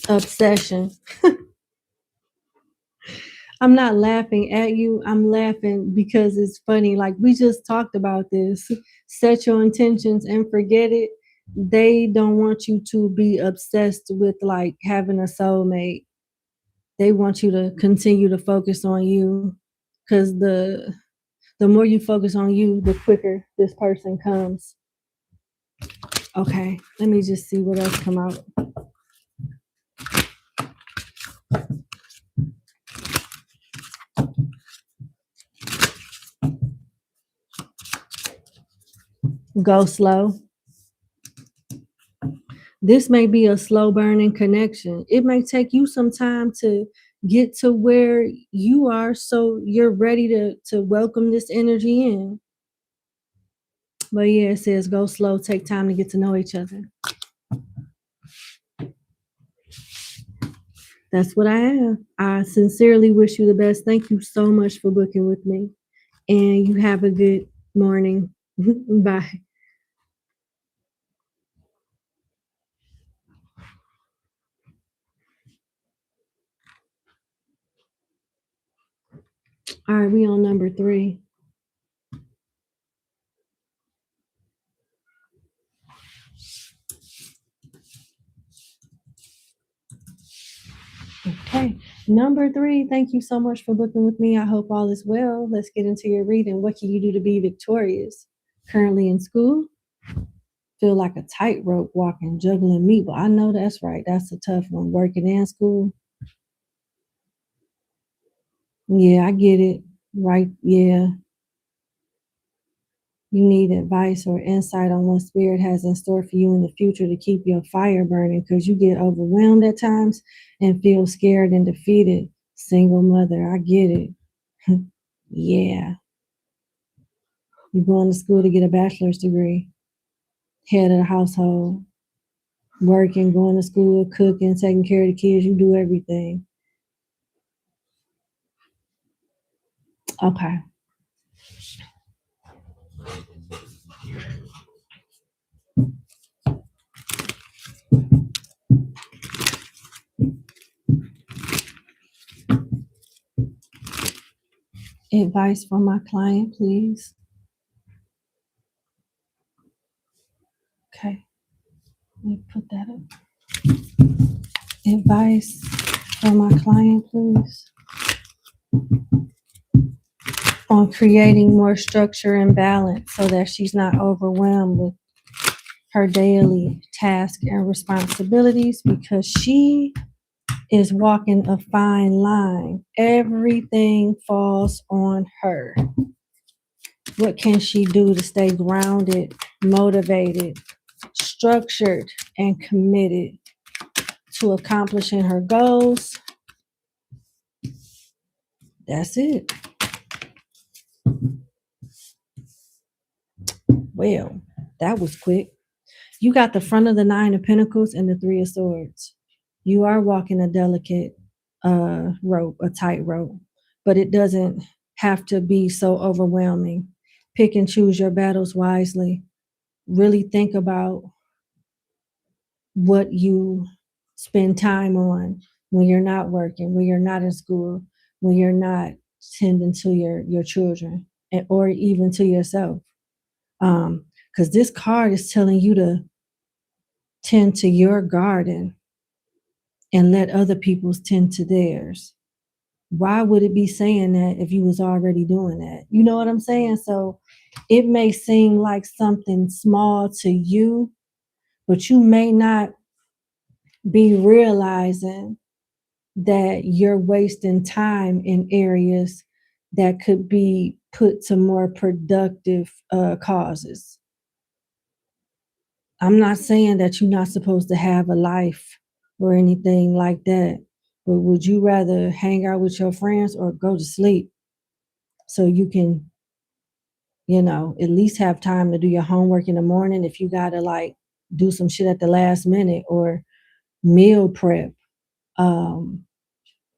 Obsession. I'm not laughing at you. I'm laughing because it's funny. Like we just talked about this. Set your intentions and forget it. they don't want you to be obsessed with like having a soulmate. They want you to continue to focus on you, because the more you focus on you, the quicker this person comes. Okay, let me just see what else come out. Go slow. This may be a slow burning connection. It may take you some time to get to where you are, so you're ready to welcome this energy in. But yeah, it says go slow, take time to get to know each other. That's what I have. I sincerely wish you the best. Thank you so much for booking with me. And you have a good morning. Bye. All right, we on number 3. Okay, number 3. Thank you so much for booking with me. I hope all is well. Let's get into your reading. What can you do to be victorious? Currently in school? Feel like a tightrope walking, juggling meat. Well, I know that's right. That's a tough one. Working in school. Yeah, I get it. Right. Yeah. You need advice or insight on what spirit has in store for you in the future to keep your fire burning, because you get overwhelmed at times and feel scared and defeated. Single mother, I get it. Yeah. You're going to school to get a bachelor's degree, head of the household, working, going to school, cooking, taking care of the kids. You do everything. Okay. Advice from my client, please. Okay. Let me put that up. Advice from my client, please, on creating more structure and balance so that she's not overwhelmed with her daily tasks and responsibilities, because she is walking a fine line. Everything falls on her. What can she do to stay grounded, motivated, structured, and committed to accomplishing her goals? That's it. Well, that was quick. You got the front of the 9 of Pentacles and the 3 of Swords. You are walking a delicate rope, a tight rope, but it doesn't have to be so overwhelming. Pick and choose your battles wisely. Really think about what you spend time on when you're not working, when you're not in school, when you're not tending to your children, or even to yourself. Because this card is telling you to tend to your garden and let other people's tend to theirs. Why would it be saying that if you was already doing that? You know what I'm saying? So it may seem like something small to you, but you may not be realizing that you're wasting time in areas that could be put to more productive causes. I'm not saying that you're not supposed to have a life or anything like that, but would you rather hang out with your friends or go to sleep so you can, at least have time to do your homework in the morning if you got to like do some shit at the last minute, or meal prep,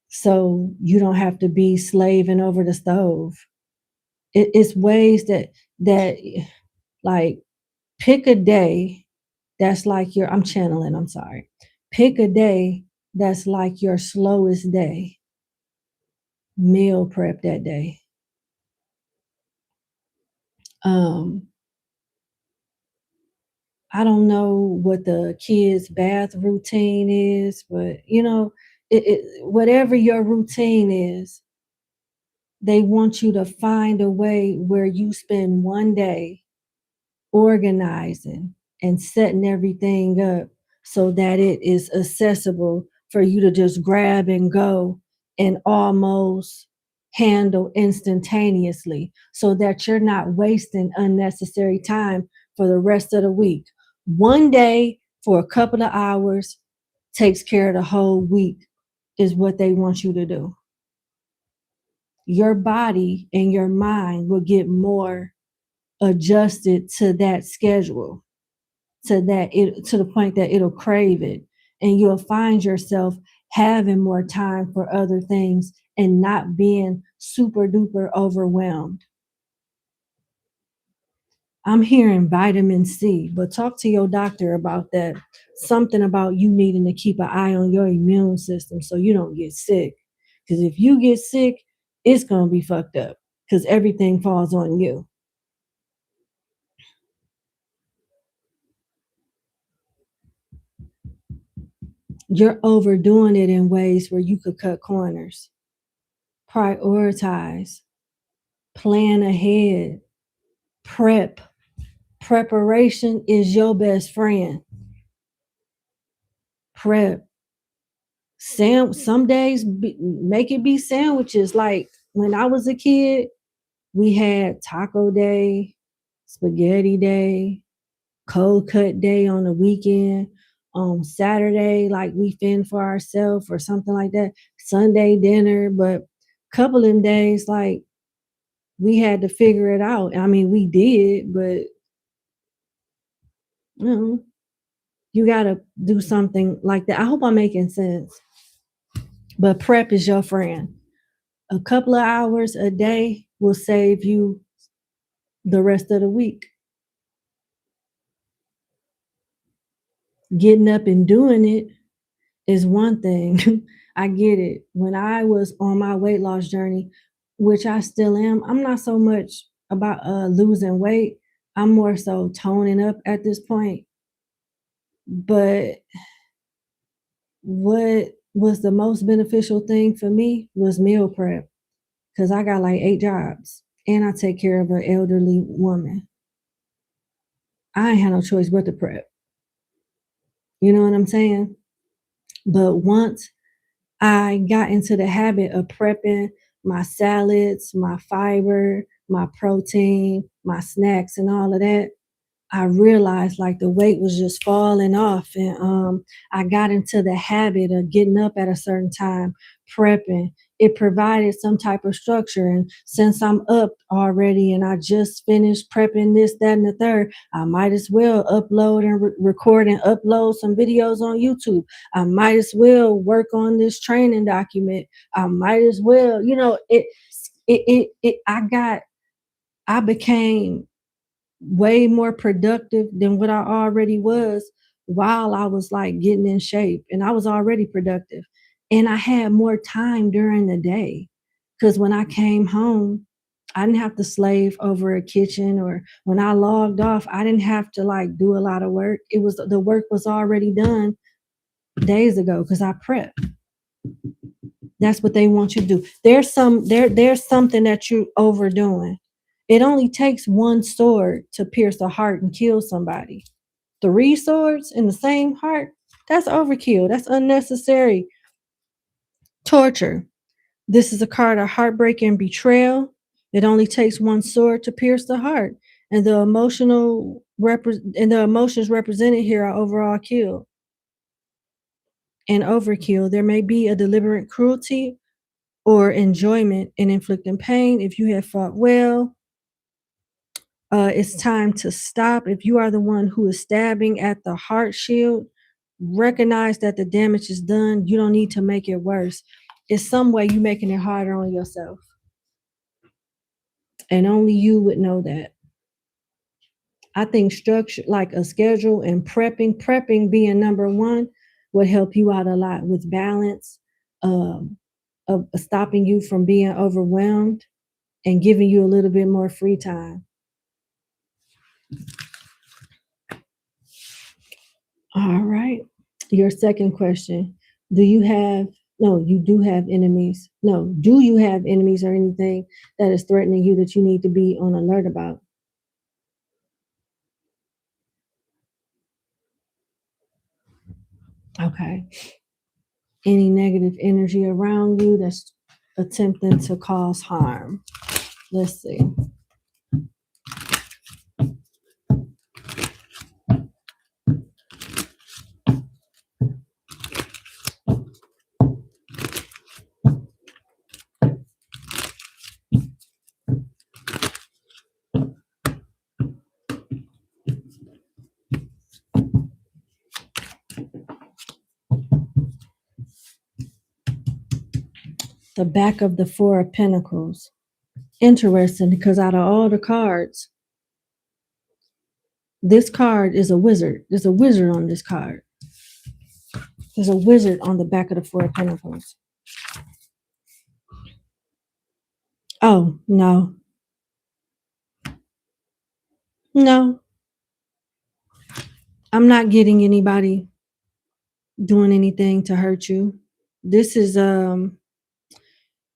so you don't have to be slaving over the stove. It's ways that like, pick a day that's like I'm channeling, I'm sorry. Pick a day that's like your slowest day. Meal prep that day. Um, I don't know what the kids' bath routine is, but whatever your routine is, they want you to find a way where you spend one day organizing and setting everything up so that it is accessible for you to just grab and go and almost handle instantaneously so that you're not wasting unnecessary time for the rest of the week. One day for a couple of hours takes care of the whole week, is what they want you to do. Your body and your mind will get more adjusted to that schedule, to the point that it'll crave it, and you'll find yourself having more time for other things and not being super duper overwhelmed. I'm hearing vitamin C, but talk to your doctor about that. Something about you needing to keep an eye on your immune system so you don't get sick. Because if you get sick, it's going to be fucked up because everything falls on you. You're overdoing it in ways where you could cut corners. Prioritize, plan ahead, prep. Preparation is your best friend. Prep. Some days make it be sandwiches. Like when I was a kid, we had taco day, spaghetti day, cold cut day on the weekend. On Saturday, like we fend for ourselves or something like that. Sunday dinner, but couple of them days, like we had to figure it out. I mean, we did, but you know, you got to do something like that. I hope I'm making sense. But prep is your friend. A couple of hours a day will save you the rest of the week. Getting up and doing it is one thing. I get it. When I was on my weight loss journey, which I still am, I'm not so much about losing weight. I'm more so toning up at this point. But what was the most beneficial thing for me was meal prep because I got like 8 jobs and I take care of an elderly woman. I ain't had no choice but to prep. You know what I'm saying? But once I got into the habit of prepping my salads, my fiber, my protein, my snacks, and all of that, I realized like the weight was just falling off, and I got into the habit of getting up at a certain time, prepping. It provided some type of structure, and since I'm up already and I just finished prepping this, that, and the third, I might as well upload and record and upload some videos on YouTube. I might as well work on this training document. I might as well, I became way more productive than what I already was while I was like getting in shape, and I was already productive, and I had more time during the day because when I came home I didn't have to slave over a kitchen, or when I logged off I didn't have to like do a lot of work. It was the work was already done days ago because I prepped. That's what they want you to do. There's something that you're overdoing. It only takes one sword to pierce a heart and kill somebody. 3 swords in the same heart, that's overkill. That's unnecessary torture. This is a card of heartbreak and betrayal. It only takes one sword to pierce the heart. And the emotions represented here are overall kill and overkill. There may be a deliberate cruelty or enjoyment in inflicting pain. If you have fought well, it's time to stop. If you are the one who is stabbing at the heart shield, recognize that the damage is done. You don't need to make it worse. It's some way you making it harder on yourself. And only you would know that. I think structure, like a schedule and prepping being number one, would help you out a lot with balance, of stopping you from being overwhelmed and giving you a little bit more free time. All right. Your second question. Do you have, no, you do have enemies. No, do you have enemies or anything that is threatening you that you need to be on alert about? Okay. Any negative energy around you that's attempting to cause harm? Let's see. The back of the Four of Pentacles. Interesting because out of all the cards, this card is a wizard. There's a wizard on this card. There's a wizard on the back of the Four of Pentacles. Oh, no. No. I'm not getting anybody doing anything to hurt you. This is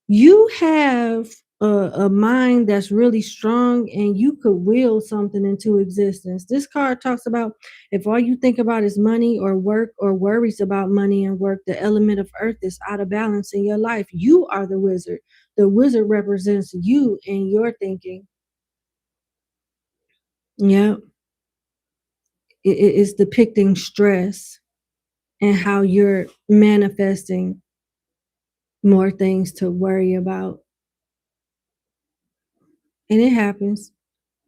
you have a mind that's really strong and you could will something into existence. This card talks about if all you think about is money or work or worries about money and work, the element of earth is out of balance in your life. You are the wizard. The wizard represents you and your thinking. Yeah. It is depicting stress and how you're manifesting more things to worry about. And it happens.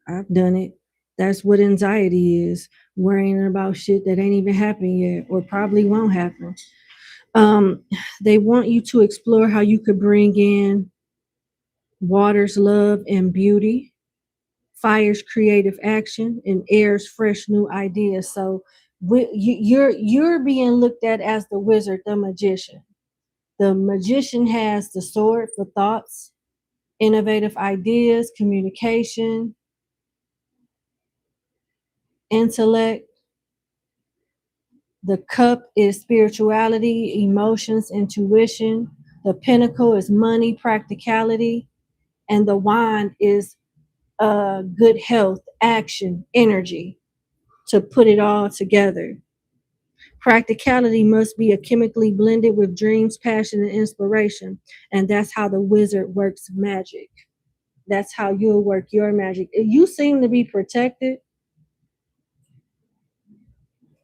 I've done it. That's what anxiety is, worrying about shit that ain't even happened yet or probably won't happen. Um, they want you to explore how you could bring in water's love and beauty, fire's creative action, and air's fresh new ideas. So you're being looked at as the wizard, the magician. The magician has the sword for thoughts, innovative ideas, communication, intellect. The cup is spirituality, emotions, intuition. The pentacle is money, practicality. And the wand is good health, action, energy to put it all together. Practicality must be chemically blended with dreams, passion, and inspiration. And that's how the wizard works magic. That's how you'll work your magic. You seem to be protected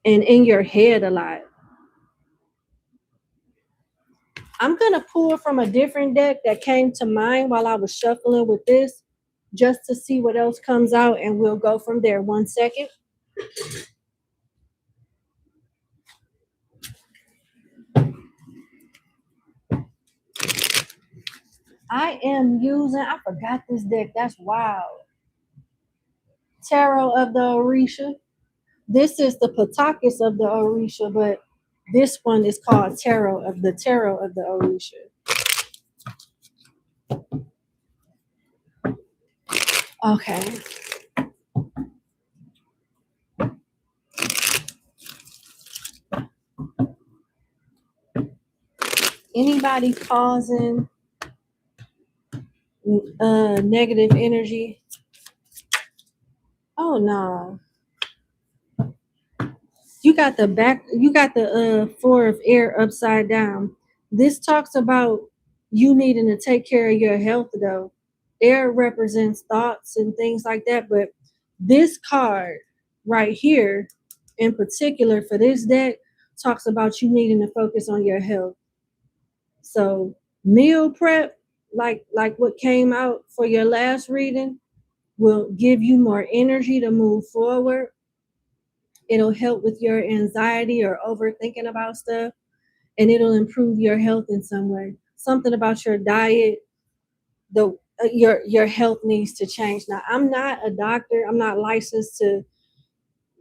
and in your head a lot. I'm going to pull from a different deck that came to mind while I was shuffling with this just to see what else comes out, and we'll go from there. 1 second. I forgot this deck. That's wild. Tarot of the Orisha. This is the Patakis of the Orisha, but this one is called Tarot of the Orisha. Okay. Anybody causing negative energy? Oh no. You got the four of air upside down. This talks about you needing to take care of your health though. Air represents thoughts and things like that, but this card right here in particular for this deck talks about you needing to focus on your health. So meal prep, like what came out for your last reading, will give you more energy to move forward. It'll help with your anxiety or overthinking about stuff, and it'll improve your health in some way. Something about your diet, the your health needs to change. Now, I'm not a doctor. I'm not licensed to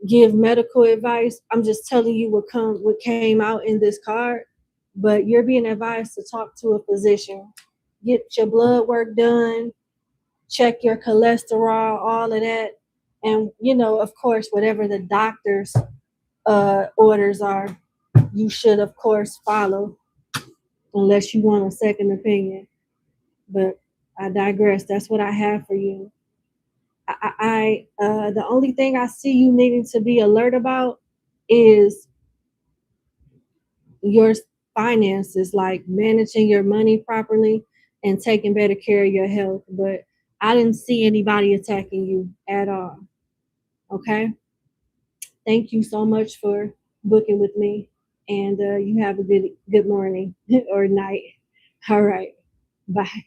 give medical advice. I'm just telling you what came out in this card. But you're being advised to talk to a physician, get your blood work done, check your cholesterol, all of that, and of course, whatever the doctors orders are, you should of course follow, unless you want a second opinion. But I digress. That's what I have for you. The only thing I see you needing to be alert about is your finances, like managing your money properly and taking better care of your health. But I didn't see anybody attacking you at all. Okay. Thank you so much for booking with me, and you have a good morning or night. All right. Bye.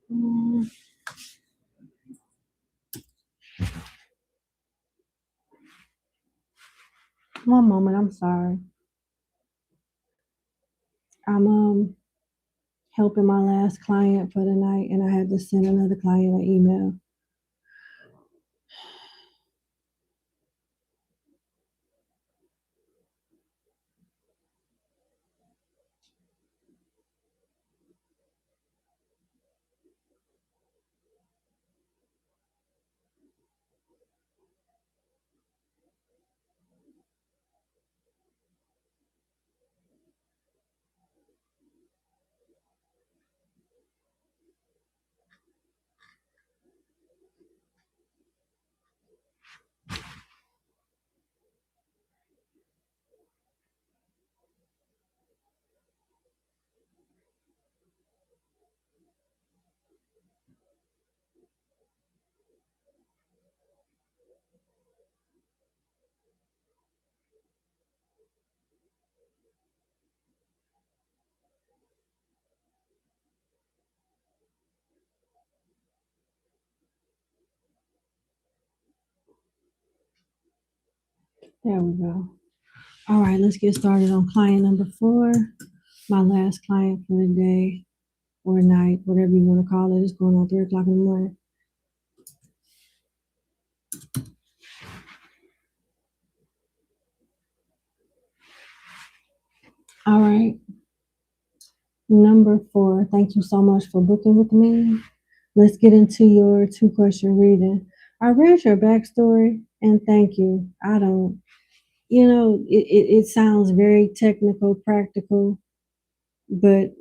Mm, one moment, I'm sorry. I'm helping my last client for the night, and I had to send another client an email. There we go. All right, let's get started on client number 4. My last client for the day or night, whatever you want to call it. It's going on 3:00 in the morning. All right. Number 4, thank you so much for booking with me. Let's get into your 2-question reading. I read your backstory and thank you. I don't, it sounds very technical, practical, but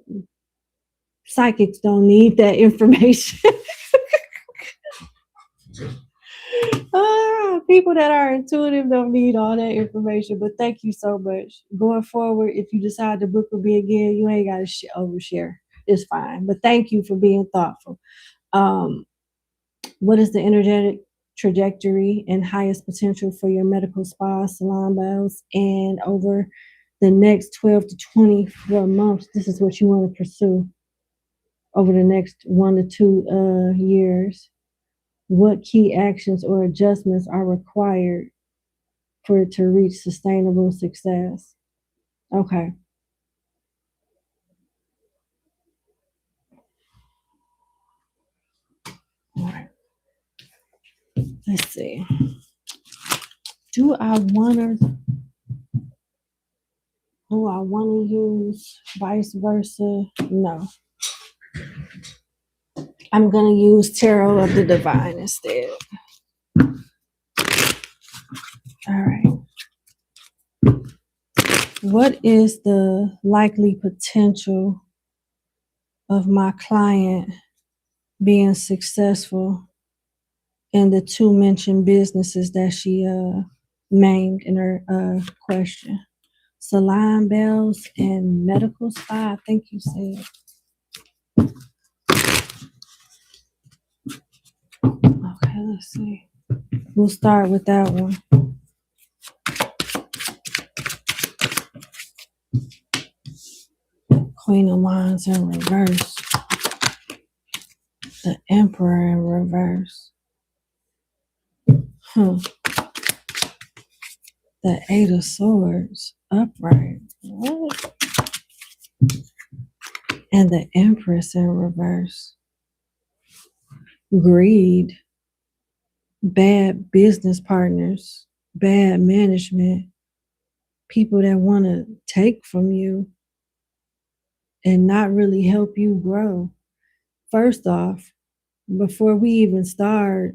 psychics don't need that information. People that are intuitive don't need all that information, but thank you so much. Going forward, if you decide to book with me again, you ain't got to overshare. It's fine, but thank you for being thoughtful. What is the energetic trajectory and highest potential for your medical spa, salon bells, and over the next 12 to 24 months? This is what you want to pursue over the next 1 to 2 years. What key actions or adjustments are required for it to reach sustainable success? Okay. All right. Let's see. Do I want to use vice versa? No. I'm going to use Tarot of the Divine instead. All right. What is the likely potential of my client being successful in the 2 mentioned businesses that she named in her question? Salon bells and medical spa, I think you said. Okay, let's see. We'll start with that one. Queen of Wands in reverse. The Emperor in reverse. The 8 of Swords upright. What? And the Empress in reverse. Greed. Bad business partners. Bad management. People that want to take from you and not really help you grow. First off, before we even start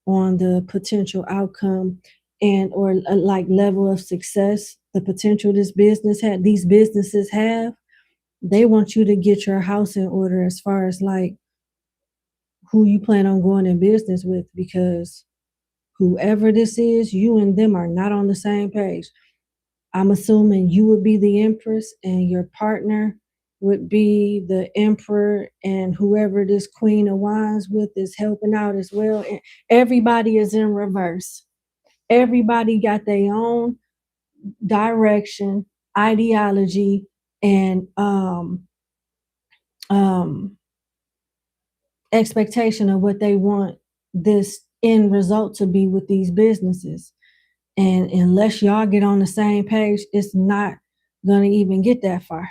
on the potential outcome and or like level of success, the potential these businesses have, they want you to get your house in order as far as like who you plan on going in business with, because whoever this is, you and them are not on the same page. I'm assuming you would be the Empress and your partner would be the Emperor, and whoever this Queen of Wands with is helping out as well. And everybody is in reverse. Everybody got their own direction, ideology, and expectation of what they want this end result to be with these businesses. And unless y'all get on the same page, it's not going to even get that far.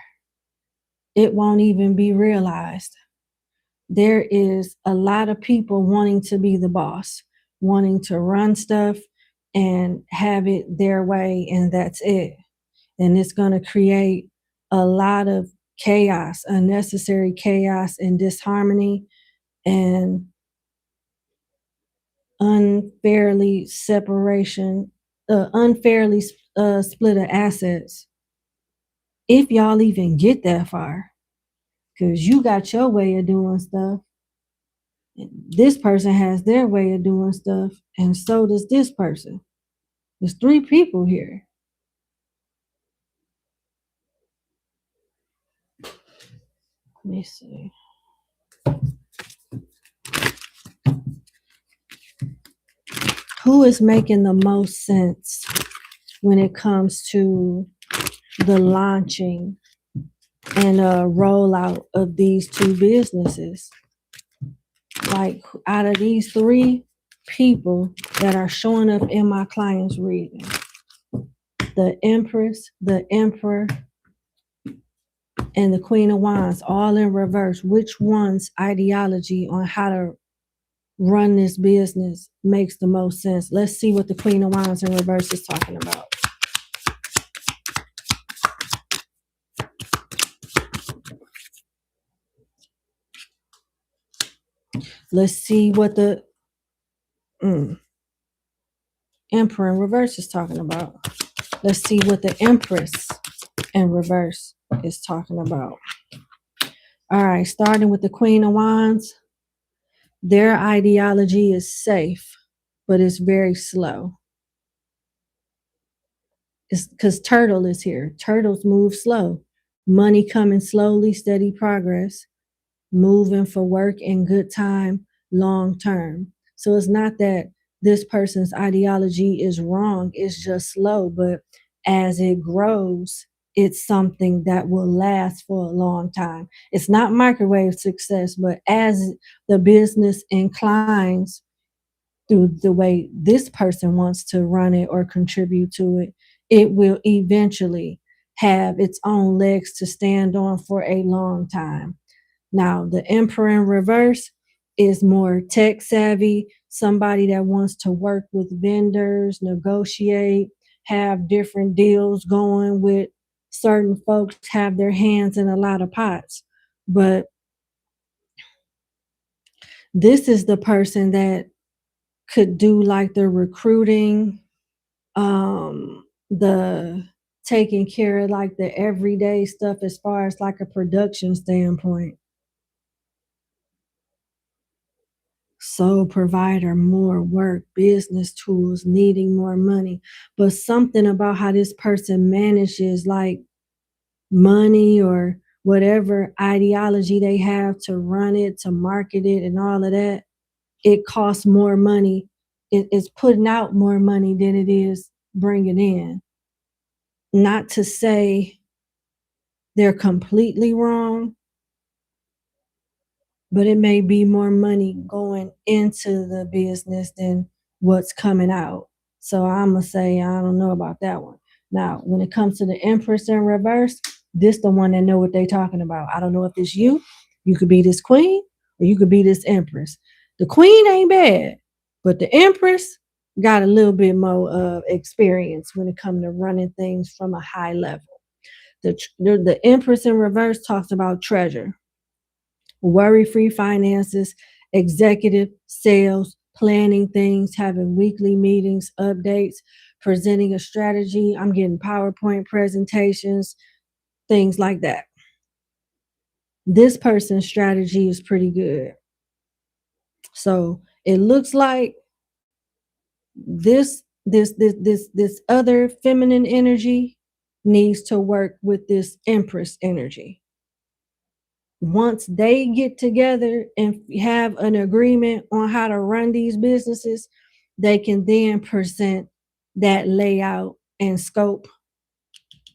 It won't even be realized. There is a lot of people wanting to be the boss, wanting to run stuff and have it their way, and that's it. And it's going to create a lot of chaos, unnecessary chaos and disharmony, and unfairly split of assets. If y'all even get that far, because you got your way of doing stuff, and this person has their way of doing stuff, and so does this person. There's 3 people here. Let me see. Who is making the most sense when it comes to the launching and rollout of these 2 businesses? Like, out of these 3 people that are showing up in my client's reading, the Empress, the Emperor, and the Queen of Wands, all in reverse, which one's ideology on how to run this business makes the most sense? Let's see what the Queen of Wands in reverse is talking about. Let's see what the Emperor in reverse is talking about. Let's see what the Empress in reverse is talking about. All right, starting with the Queen of Wands. Their ideology is safe, but it's very slow. It's because Turtle is here. Turtles move slow. Money coming slowly, steady progress, moving for work and good time, long term. So it's not that this person's ideology is wrong, it's just slow, but as it grows, it's something that will last for a long time. It's not microwave success, but as the business inclines through the way this person wants to run it or contribute to it, it will eventually have its own legs to stand on for a long time. Now, the Emperor in reverse is more tech savvy, somebody that wants to work with vendors, negotiate, have different deals going with certain folks, have their hands in a lot of pots. But this is the person that could do like the recruiting, the taking care of like the everyday stuff as far as like a production standpoint. Sole provider, more work, business tools, needing more money. But something about how this person manages like money or whatever ideology they have to run it, to market it, and all of that, it costs more money. It's putting out more money than it is bringing in. Not to say they're completely wrong, but it may be more money going into the business than what's coming out. So I'm going to say, I don't know about that one. Now, when it comes to the Empress in reverse, this the one that know what they talking about. I don't know if it's you. You could be this queen or you could be this Empress. The queen ain't bad, but the Empress got a little bit more experience when it comes to running things from a high level. The Empress in reverse talks about treasure, worry-free finances, executive sales, planning things, having weekly meetings, updates, presenting a strategy. I'm getting PowerPoint presentations, things like that. This person's strategy is pretty good. So it looks like this other feminine energy needs to work with this Empress energy. Once they get together and have an agreement on how to run these businesses, they can then present that layout and scope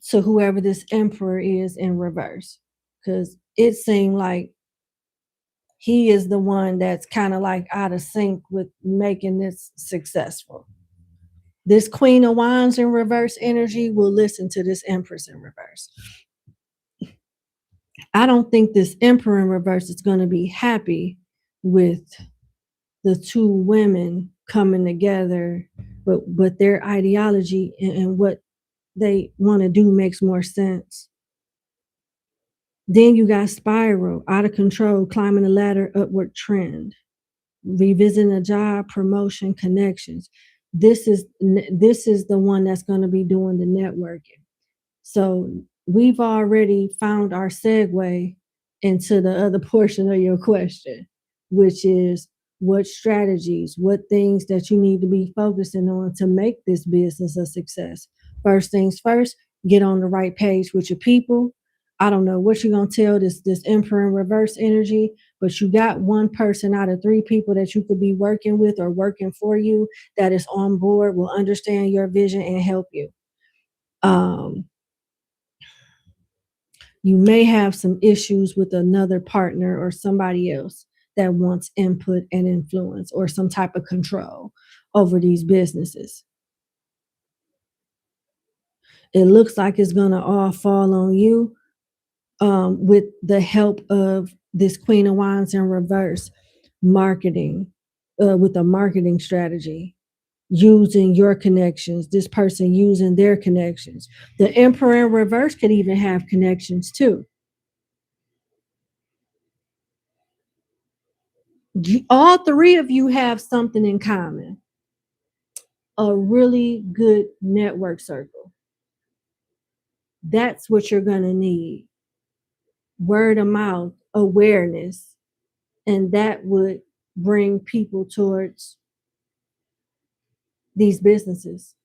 to whoever this Emperor is in reverse. Because it seemed like he is the one that's kind of like out of sync with making this successful. This Queen of Wands in reverse energy will listen to this Empress in reverse. I don't think this Emperor in reverse is going to be happy with the two women coming together, but their ideology and what they want to do makes more sense. Then you got spiral, out of control, climbing the ladder, upward trend, revisiting a job, promotion, connections. This is the one that's going to be doing the networking. So we've already found our segue into the other portion of your question, which is what strategies, what things that you need to be focusing on to make this business a success. First things first, get on the right page with your people. I don't know what you're gonna tell this Emperor in reverse energy, but you got one person out of three people that you could be working with or working for you that is on board, will understand your vision and help you. You may have some issues with another partner or somebody else that wants input and influence or some type of control over these businesses. It looks like it's going to all fall on you with the help of this Queen of Wands in reverse marketing, with a marketing strategy, using your connections, this person using their connections. The Emperor in reverse could even have connections too. All three of you have something in common: a really good network circle. That's what you're going to need. Word of mouth, awareness, and that would bring people towards these businesses.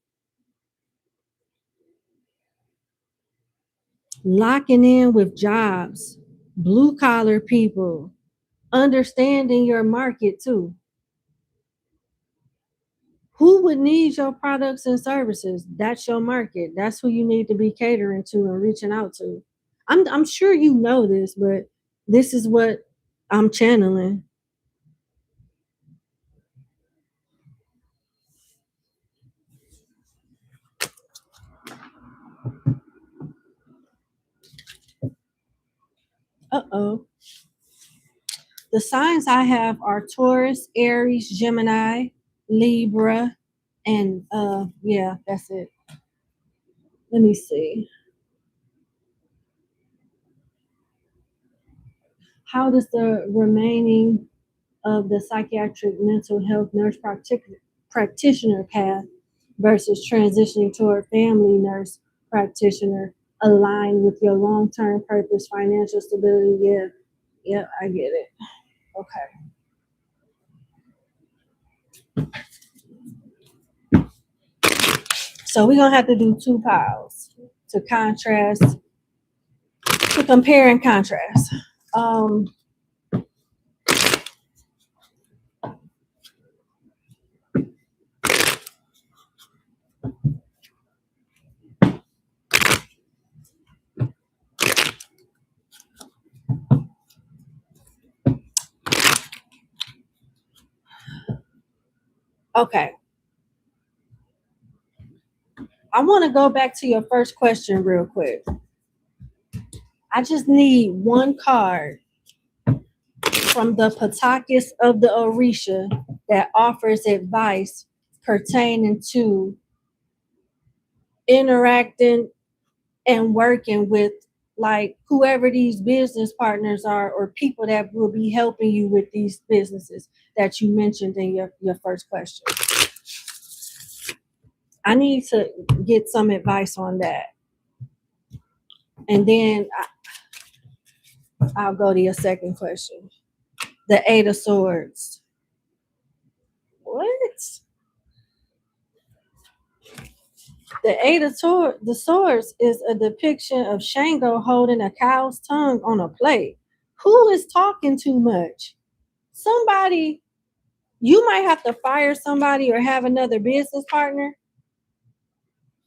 Locking in with jobs, blue collar people, understanding your market too. Who would need your products and services? That's your market. That's who you need to be catering to and reaching out to. I'm sure you know this, but this is what I'm channeling. Uh-oh. The signs I have are Taurus, Aries, Gemini, Libra, and yeah, that's it. Let me see. How does the remaining of the psychiatric mental health nurse practitioner path versus transitioning toward family nurse practitioner align with your long-term purpose, financial stability? Yeah, I get it. Okay. So we're gonna have to do two piles to contrast, to compare and contrast. Okay. I want to go back to your first question real quick. I just need one card from the Patakis of the Orisha that offers advice pertaining to interacting and working with like whoever these business partners are or people that will be helping you with these businesses that you mentioned in your first question. I need to get some advice on that. And then I'll go to your second question. The Eight of Swords. What? The Eight of Swords is a depiction of Shango holding a cow's tongue on a plate. Who is talking too much? Somebody, you might have to fire somebody or have another business partner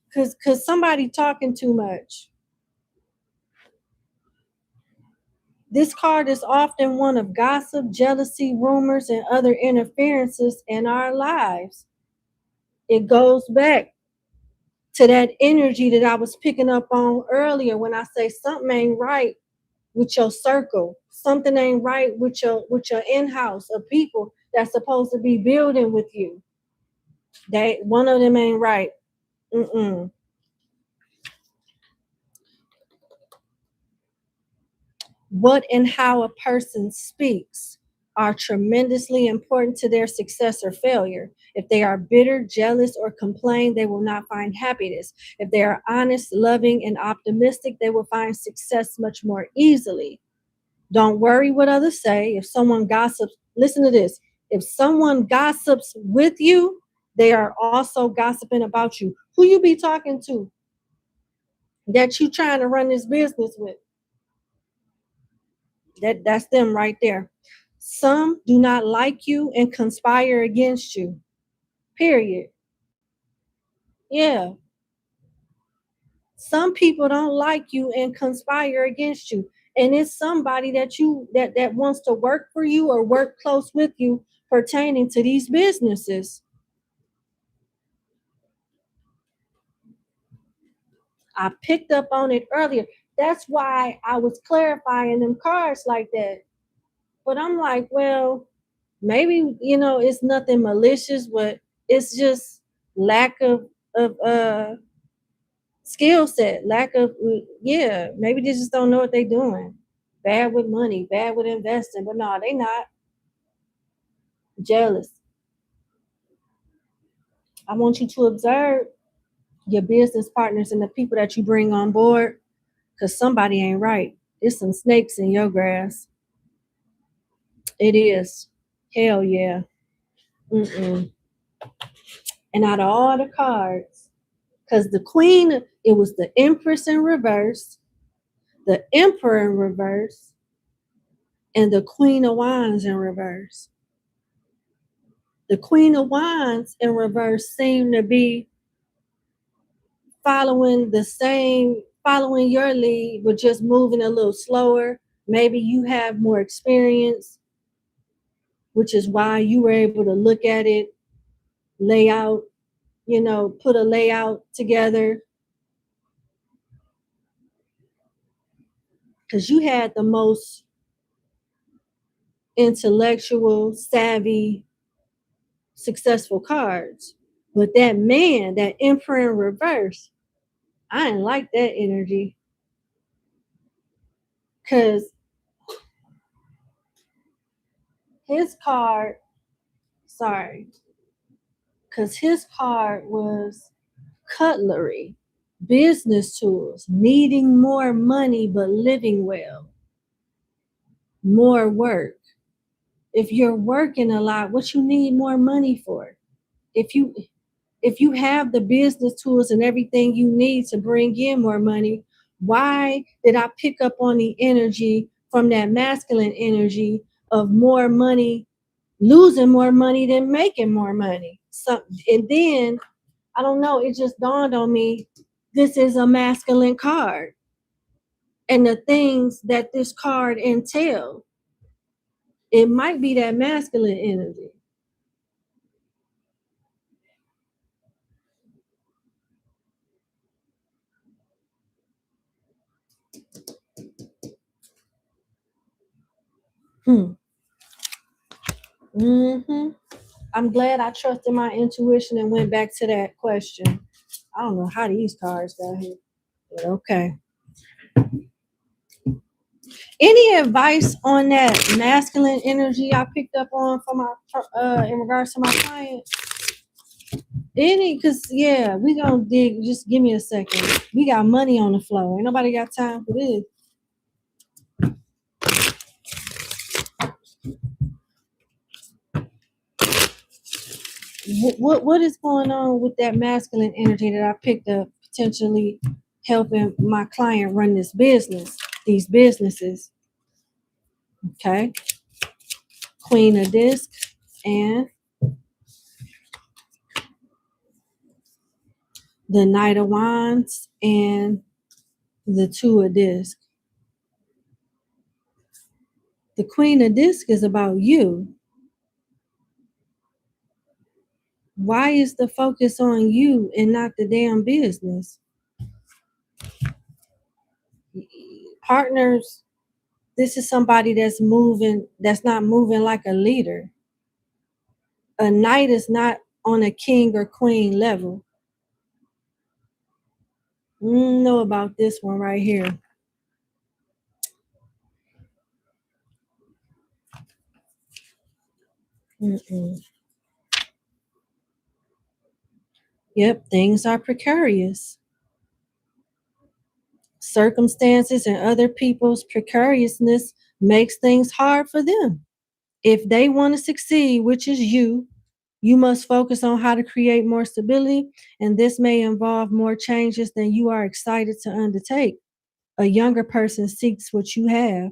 because somebody talking too much. This card is often one of gossip, jealousy, rumors, and other interferences in our lives. It goes back to that energy that I was picking up on earlier when I say something ain't right with your circle. Something ain't right with your in-house of people that's supposed to be building with you. One of them ain't right. Mm-mm. What and how a person speaks are tremendously important to their success or failure. If they are bitter, jealous, or complain, they will not find happiness. If they are honest, loving, and optimistic, they will find success much more easily. Don't worry what others say. If someone gossips, listen to this. If someone gossips with you, they are also gossiping about you. Who you be talking to that you trying to run this business with? That's them right there. Some do not like you and conspire against you. Period. Yeah. Some people don't like you and conspire against you. And it's somebody that wants to work for you or work close with you pertaining to these businesses. I picked up on it earlier. That's why I was clarifying them cards like that. But I'm like, well, maybe, it's nothing malicious, but it's just lack of skill set, lack of, yeah, maybe they just don't know what they're doing. Bad with money, bad with investing, but no, they not. Jealous. I want you to observe your business partners and the people that you bring on board, because somebody ain't right. There's some snakes in your grass. It is. Hell yeah. Mm-mm. And out of all the cards, because the queen, it was the empress in reverse, the emperor in reverse, and the queen of wands in reverse. The queen of wands in reverse seemed to be following your lead, but just moving a little slower. Maybe you have more experience, which is why you were able to look at it, lay out, put a layout together, because you had the most intellectual, savvy, successful cards. But that man, that emperor in reverse, I didn't like that energy. Because his card, because his card was cutlery, business tools, needing more money but living well, more work. If you're working a lot, what you need more money for? If you have the business tools and everything you need to bring in more money, why did I pick up on the energy from that masculine energy of more money, losing more money than making more money? So, and then, I don't know, it just dawned on me, this is a masculine card. And the things that this card entails, it might be that masculine energy. Mm-hmm. I'm glad I trusted my intuition and went back to that question. I don't know how these cards got here, but okay. Any advice on that masculine energy I picked up on for my in regards to my client? Because yeah, we gonna dig. Just give me a second. We got money on the floor. Ain't nobody got time for this. What is going on with that masculine energy that I picked up, potentially helping my client run these businesses? Okay. Queen of Disc and the Knight of Wands and the Two of Disc. The Queen of Discs is about you. Why is the focus on you and not the damn business? Partners, this is somebody that's not moving like a leader. A knight is not on a king or queen level. Know about this one right here. Yep, things are precarious. Circumstances and other people's precariousness makes things hard for them. If they want to succeed, which is you must focus on how to create more stability, and this may involve more changes than you are excited to undertake. A younger person seeks what you have.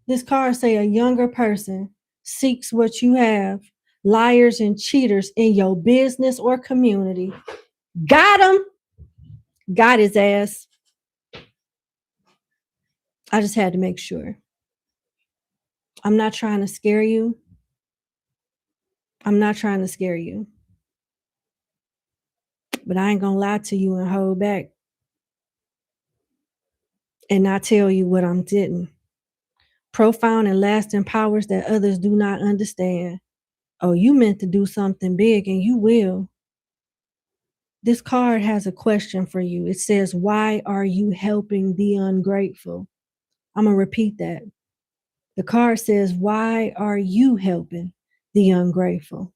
This card say a younger person seeks what you have. Liars and cheaters in your business or community. Got him. Got his ass. I just had to make sure. I'm not trying to scare you. I'm not trying to scare you. But I ain't gonna lie to you and hold back and not tell you what I'm getting. Profound and lasting powers that others do not understand. Oh, you meant to do something big and you will. This card has a question for you. It says, why are you helping the ungrateful? I'm going to repeat that. The card says, why are you helping the ungrateful?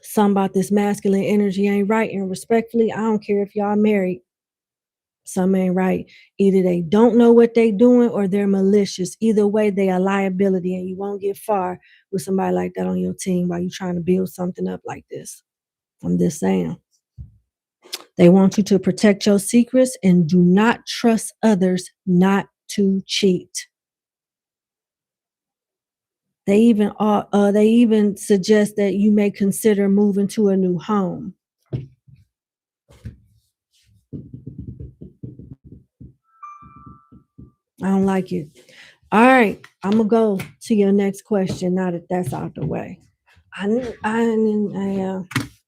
Something about this masculine energy ain't right. And respectfully, I don't care if y'all married. Some ain't right. Either they don't know what they doing or they're malicious. Either way, they are liability, and you won't get far with somebody like that on your team while you're trying to build something up like this. I'm just saying. They want you to protect your secrets and do not trust others not to cheat. They even suggest that you may consider moving to a new home. I don't like it. All right, I'm gonna go to your next question now that that's out the way.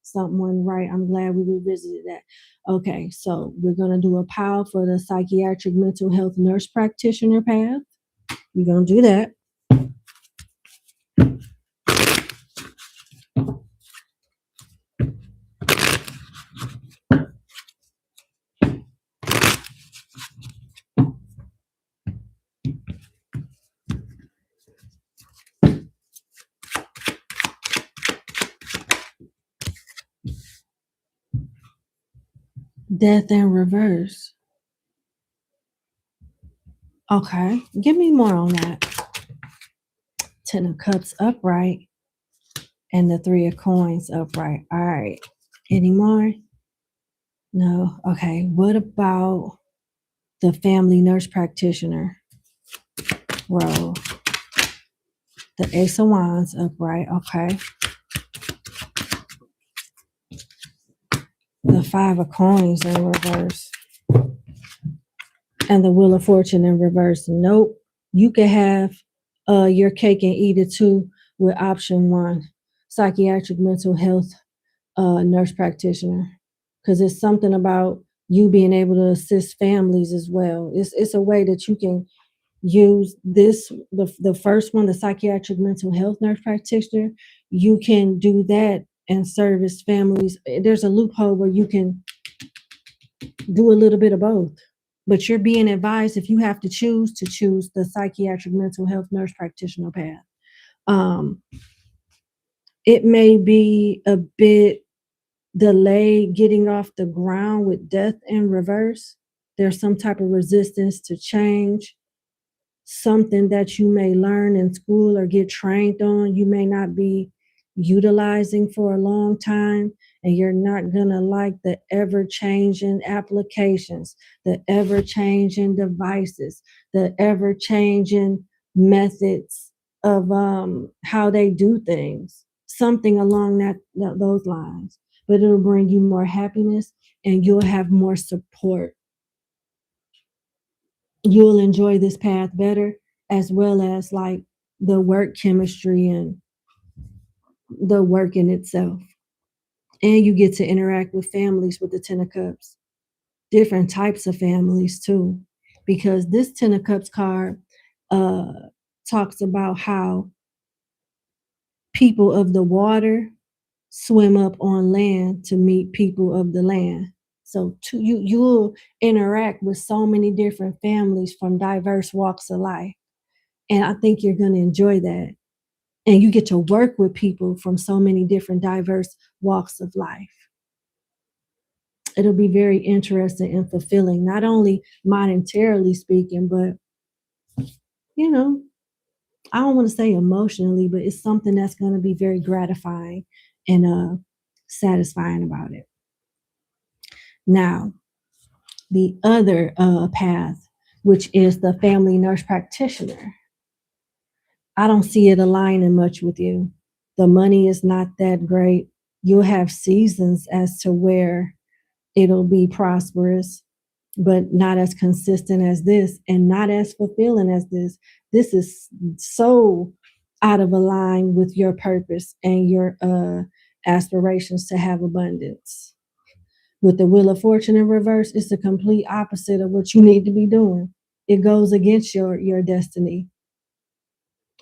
Something went right. I'm glad we revisited that. Okay, so we're gonna do a pile for the psychiatric mental health nurse practitioner path. We're gonna do that. Death in reverse. Okay, give me more on that. 10 of Cups upright and the 3 of Coins upright. All right, any more? No. Okay, what about the family nurse practitioner role? The Ace of Wands upright. Okay. The 5 of Coins in reverse. And the Wheel of Fortune in reverse. Nope. You can have your cake and eat it too with option 1, psychiatric mental health nurse practitioner. Because it's something about you being able to assist families as well. It's a way that you can use this, the first one, the psychiatric mental health nurse practitioner. You can do that and service families. There's a loophole where you can do a little bit of both. But you're being advised, if you have to choose the psychiatric mental health nurse practitioner path. It may be a bit delayed getting off the ground with death in reverse. There's some type of resistance to change, something that you may learn in school or get trained on. You may not be utilizing for a long time, and you're not gonna like the ever-changing applications, the ever-changing devices, the ever-changing methods of how they do things, something along those lines. But it'll bring you more happiness and you'll have more support. you'll enjoy this path better, as well as like the work chemistry and the work in itself. And you get to interact with families with the Ten of Cups, different types of families too, because this Ten of Cups card uh, talks about how people of the water swim up on land to meet people of the land. So you'll interact with so many different families from diverse walks of life. And I think you're going to enjoy that. And you get to work with people from so many different diverse walks of life. It'll be very interesting and fulfilling, not only monetarily speaking, but, you know, I don't want to say emotionally, but it's something that's going to be very gratifying and satisfying about it. Now, the other path, which is the family nurse practitioner, I don't see it aligning much with you. The money is not that great. You'll have seasons as to where it'll be prosperous, but not as consistent as this and not as fulfilling as this. This is so out of line with your purpose and your aspirations to have abundance. With the Wheel of Fortune in reverse, it's the complete opposite of what you need to be doing. It goes against your destiny.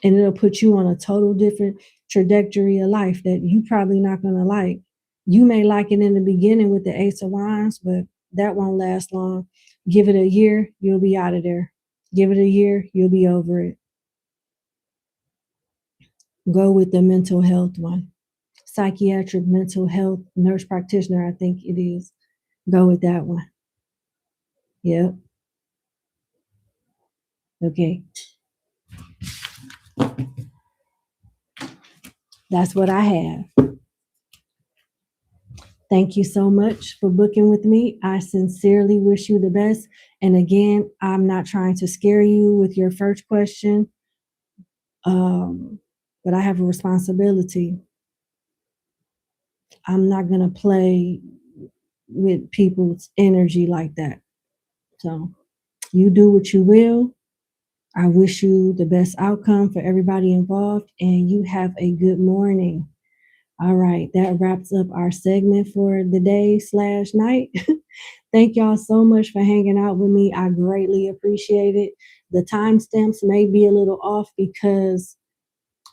And it'll put you on a total different trajectory of life that you probably not gonna like. You may like it in the beginning with the Ace of Wands, but that won't last long. Give it a year, you'll be out of there. Give it a year, you'll be over it. Go with the mental health one. Psychiatric mental health nurse practitioner, I think it is. Go with that one. Yep. Okay. That's what I have. Thank you so much for booking with me. I sincerely wish you the best. And again, I'm not trying to scare you with your first question, but I have a responsibility. I'm not going to play with people's energy like that. So you do what you will. I wish you the best outcome for everybody involved, and you have a good morning. All right, that wraps up our segment for the day/night. Thank y'all so much for hanging out with me. I greatly appreciate it. The timestamps may be a little off because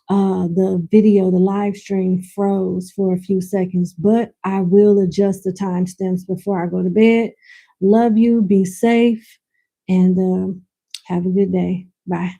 the video, the live stream froze for a few seconds, but I will adjust the timestamps before I go to bed. Love you, be safe, and have a good day. Bye.